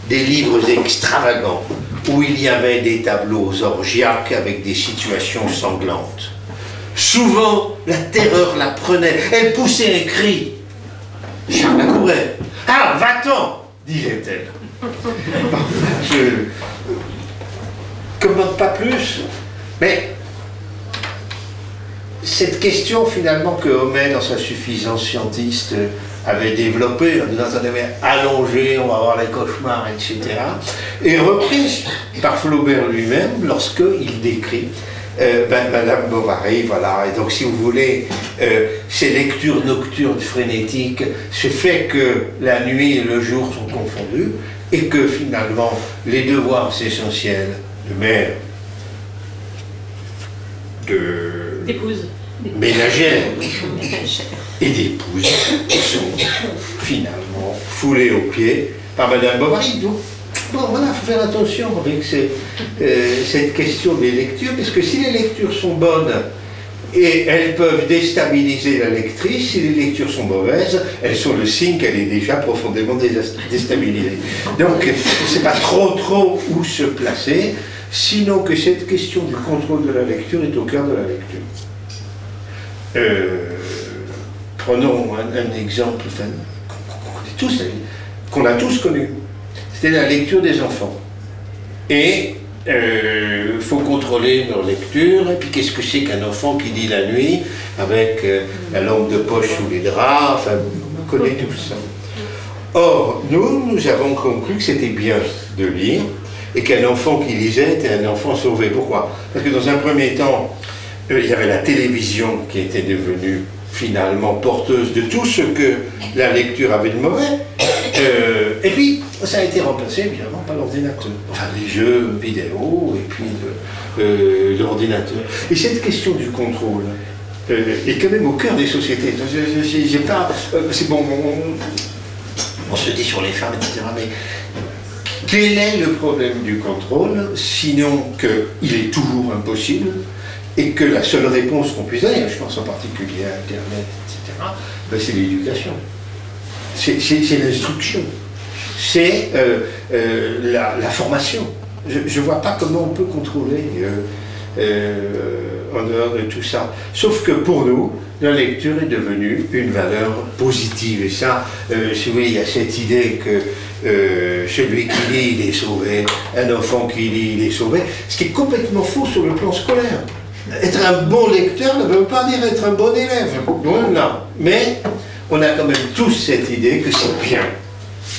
des livres extravagants où il y avait des tableaux orgiaques avec des situations sanglantes. Souvent, la terreur la prenait. Elle poussait un cri. Charles accourait. « Ah, va-t'en » disait-elle. Je ne commente pas plus, mais cette question finalement que Homais, dans sa suffisance scientiste, avait développée, en disant ça devait allonger, on va avoir les cauchemars, etc., est reprise par Flaubert lui-même lorsqu'il décrit Madame Bovary, voilà. Et donc, si vous voulez, ces lectures nocturnes frénétiques, ce fait que la nuit et le jour sont confondus, et que finalement, les devoirs essentiels de mère, d'épouse, ménagère et d'épouse sont finalement foulés aux pieds par Madame Bovary. Donc, bon, voilà, il faut faire attention avec cette question des lectures, parce que si les lectures sont bonnes, et elles peuvent déstabiliser la lectrice, si les lectures sont mauvaises, elles sont le signe qu'elle est déjà profondément déstabilisée. Donc, on ne sait pas trop où se placer, sinon que cette question du contrôle de la lecture est au cœur de la lecture. prenons un exemple qu'on a tous connu. C'était la lecture des enfants. Et il faut contrôler leur lecture. Et puis qu'est-ce que c'est qu'un enfant qui lit la nuit avec la lampe de poche sous les draps? Enfin, vous connaissez tout ça. Or, nous avons conclu que c'était bien de lire et qu'un enfant qui lisait était un enfant sauvé. Pourquoi? Parce que dans un premier temps, il y avait la télévision qui était devenue finalement porteuse de tout ce que la lecture avait de mauvais. Et puis, ça a été remplacé évidemment par l'ordinateur. Enfin, les jeux vidéo et puis l'ordinateur. Et cette question du contrôle est quand même au cœur des sociétés. J'ai pas... c'est bon, on se dit sur les femmes, etc. Mais quel est le problème du contrôle, sinon qu'il est toujours impossible et que la seule réponse qu'on puisse donner, je pense en particulier à Internet, etc., ben c'est l'éducation. C'est l'instruction. C'est la formation. Je ne vois pas comment on peut contrôler en dehors de tout ça. Sauf que pour nous, la lecture est devenue une valeur positive. Et ça, si vous voulez, il y a cette idée que celui qui lit, il est sauvé, un enfant qui lit, il est sauvé, ce qui est complètement faux sur le plan scolaire. Être un bon lecteur ne veut pas dire être un bon élève. Non. Mais on a quand même tous cette idée que c'est bien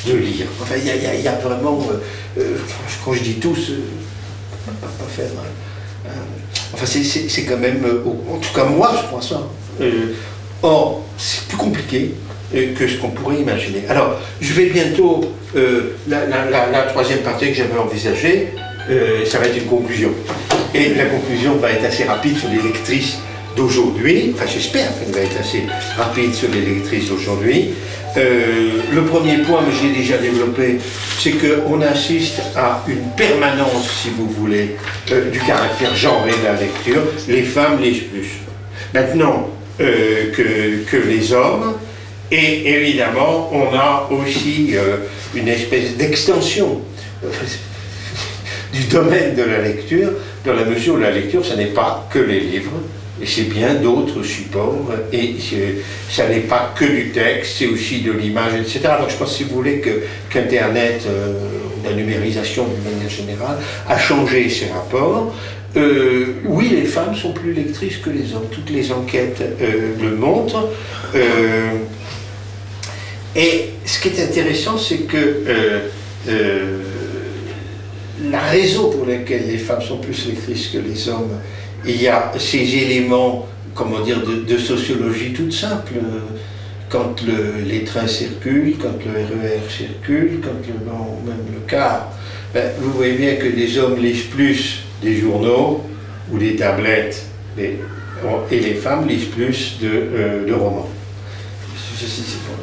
de lire. Enfin, il y a vraiment... quand je dis tous, pas faire... enfin, c'est quand même... en tout cas, moi, je crois ça. Or, c'est plus compliqué que ce qu'on pourrait imaginer. Alors, je vais bientôt... la troisième partie que j'avais envisagée, ça va être une conclusion. Et la conclusion va être assez rapide sur les lectrices d'aujourd'hui. Enfin, j'espère qu'elle va être assez rapide sur les lectrices d'aujourd'hui. Le premier point, mais je l'ai déjà développé, c'est qu'on assiste à une permanence, si vous voulez, du caractère genré de la lecture. Les femmes lisent plus. Maintenant que les hommes. Et évidemment, on a aussi une espèce d'extension du domaine de la lecture, dans la mesure où la lecture, ce n'est pas que les livres, et c'est bien d'autres supports, et ça n'est pas que du texte, c'est aussi de l'image, etc. Donc je pense, si vous voulez, qu'Internet, la numérisation d'une manière générale, a changé ces rapports. Oui, les femmes sont plus lectrices que les hommes, toutes les enquêtes le montrent. Et ce qui est intéressant, c'est que la raison pour laquelle les femmes sont plus lectrices que les hommes, il y a ces éléments, comment dire, de sociologie toute simple. Quand les trains circulent, quand le RER circule, quand même le car, ben, vous voyez bien que les hommes lisent plus des journaux ou des tablettes, et les femmes lisent plus de romans.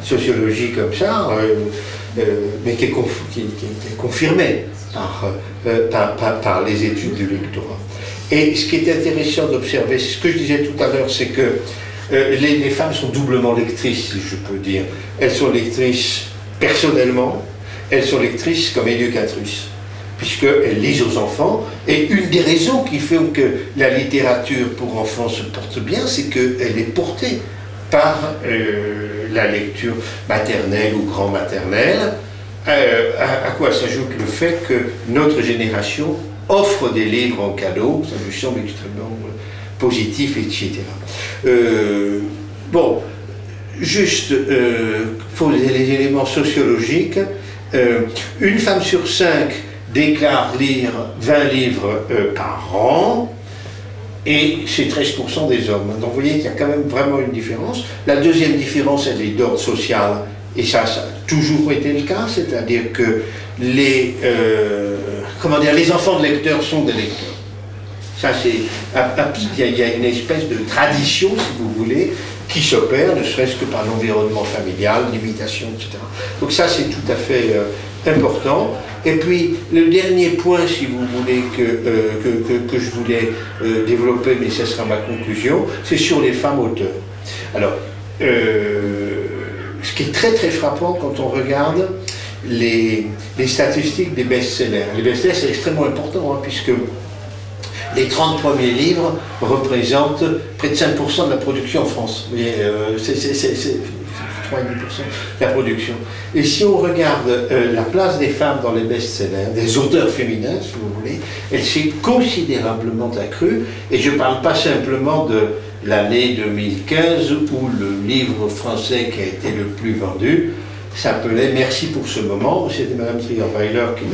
Sociologie comme ça, mais qui est confirmée par les études du lectorat. Et ce qui est intéressant d'observer, c'est ce que je disais tout à l'heure, c'est que les femmes sont doublement lectrices, si je peux dire. Elles sont lectrices personnellement, elles sont lectrices comme éducatrices, puisqu'elles lisent aux enfants. Et une des raisons qui fait que la littérature pour enfants se porte bien, c'est qu'elle est portée par la lecture maternelle ou grand-maternelle, à quoi s'ajoute le fait que notre génération offre des livres en cadeau, ça me semble extrêmement positif, etc. Bon, juste pour les éléments sociologiques, une femme sur 5 déclare lire 20 livres par an, et c'est 13% des hommes. Donc vous voyez qu'il y a quand même vraiment une différence. La deuxième différence, elle est d'ordre social, et ça a toujours été le cas, c'est-à-dire que les enfants de lecteurs sont des lecteurs. Ça, il y a une espèce de tradition, si vous voulez, qui s'opère, ne serait-ce que par l'environnement familial, l'imitation, etc. Donc ça, c'est tout à fait important. Et puis, le dernier point, si vous voulez, que je voulais développer, mais ce sera ma conclusion, c'est sur les femmes auteurs. Alors, ce qui est très très frappant quand on regarde les statistiques des best-sellers. Les best-sellers, c'est extrêmement important, hein, puisque Les 30 premiers livres représentent près de 5% de la production en France. C'est 3,5% de la production. Et si on regarde la place des femmes dans les best-sellers, des auteurs féminins, si vous voulez, elle s'est considérablement accrue. Et je ne parle pas simplement de l'année 2015 où le livre français qui a été le plus vendu s'appelait « Merci pour ce moment ». C'était Madame Trierweiler qui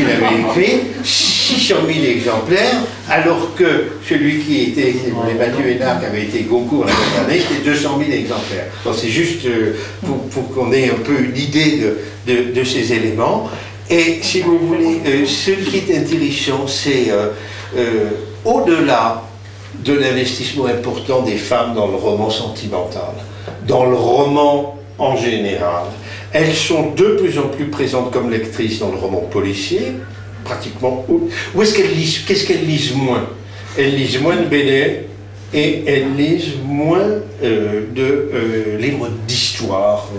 l'avait écrit, 600 000 exemplaires, alors que celui qui était, Mathieu Hénard, qui avait été Goncourt la même année, c'était 200 000 exemplaires. Donc c'est juste pour qu'on ait un peu une idée de ces éléments. Et si vous voulez, ce qui est intéressant, c'est au-delà de l'investissement important des femmes dans le roman sentimental, dans le roman en général. Elles sont de plus en plus présentes comme lectrices dans le roman policier, pratiquement. Où est-ce qu'elles lisent? Qu'est-ce qu'elles lisent moins? Elles lisent moins de BD et elles lisent moins de livres d'histoire.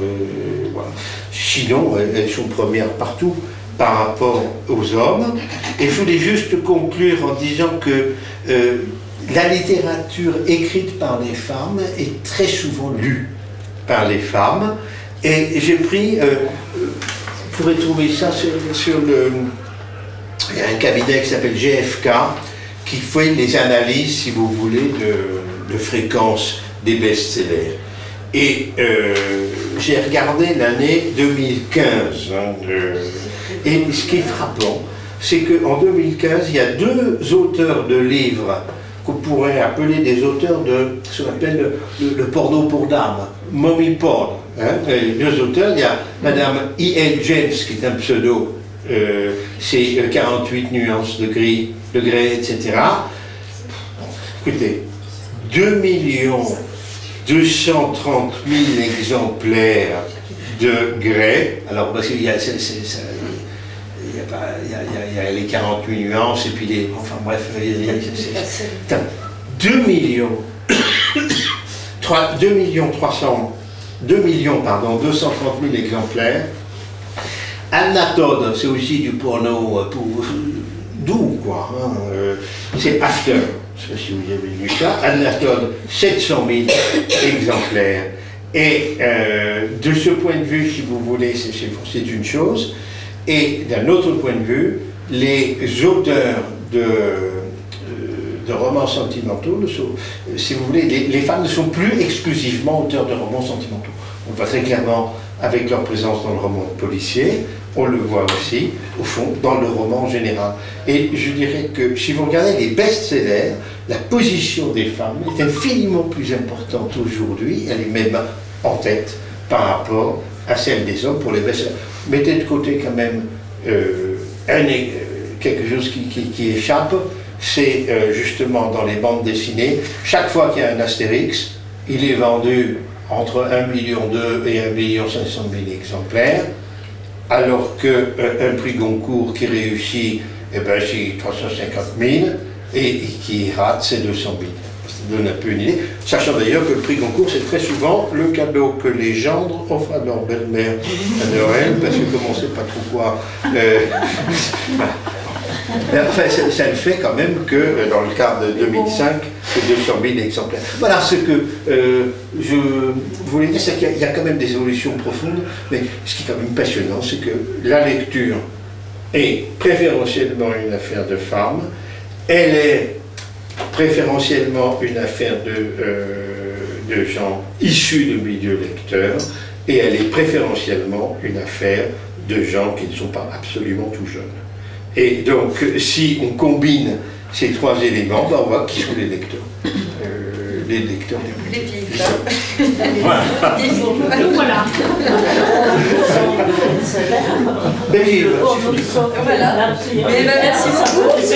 Voilà. Sinon, elles sont premières partout par rapport aux hommes. Et je voulais juste conclure en disant que la littérature écrite par les femmes est très souvent lue par les femmes, et j'ai pris, vous pourrez trouver ça sur le... Il y a un cabinet qui s'appelle GFK, qui fait les analyses, si vous voulez, de fréquence des best-sellers. Et j'ai regardé l'année 2015, et ce qui est frappant, c'est qu'en 2015, il y a 2 auteurs de livres qu'on pourrait appeler des auteurs de ce qu'on appelle le porno pour dames, mommy porn. Les 2 auteurs, il y a Madame E.L. James, qui est un pseudo, c'est 48 nuances de gris, de grès, etc. Écoutez, 2 230 000 exemplaires de grès, alors parce qu'il y a... Il y a les 48 nuances et puis les... Enfin bref, 2 230 000 exemplaires. Anatode, c'est aussi du porno doux, quoi. Hein, c'est After, je ne sais pas si vous avez vu ça. Anatode, 700 000 exemplaires. Et de ce point de vue, si vous voulez, c'est une chose. Et d'un autre point de vue, les auteurs de romans sentimentaux, si vous voulez, les femmes ne sont plus exclusivement auteurs de romans sentimentaux. On voit très clairement avec leur présence dans le roman policier, on le voit aussi, au fond, dans le roman en général. Et je dirais que si vous regardez les best-sellers, la position des femmes est infiniment plus importante aujourd'hui, elle est même en tête par rapport à celle des hommes pour les best-sellers. Mettez de côté quand même quelque chose qui échappe, c'est justement dans les bandes dessinées, chaque fois qu'il y a un Astérix, il est vendu entre 1,2 million et 1,5 million exemplaires, alors qu'un prix Goncourt qui réussit, eh ben, c'est 350 000, et qui rate, c'est 200 000. Ça donne un peu une idée, sachant d'ailleurs que le prix Goncourt, c'est très souvent le cadeau que les gendres offrent à leur belle-mère à Noël, parce que comme on ne sait pas trop quoi... Enfin, ça le fait quand même que, dans le cadre de 2005, c'est 200 000 exemplaires. Voilà ce que je voulais dire, c'est qu'il y a quand même des évolutions profondes, mais ce qui est quand même passionnant, c'est que la lecture est préférentiellement une affaire de femmes, elle est préférentiellement une affaire de gens issus de milieux lecteurs, et elle est préférentiellement une affaire de gens qui ne sont pas absolument tout jeunes. Et donc, si on combine ces 3 éléments, ben on voit qui sont les lecteurs. Les lecteurs des vifs. Voilà. Voilà. Voilà. Merci beaucoup. Merci.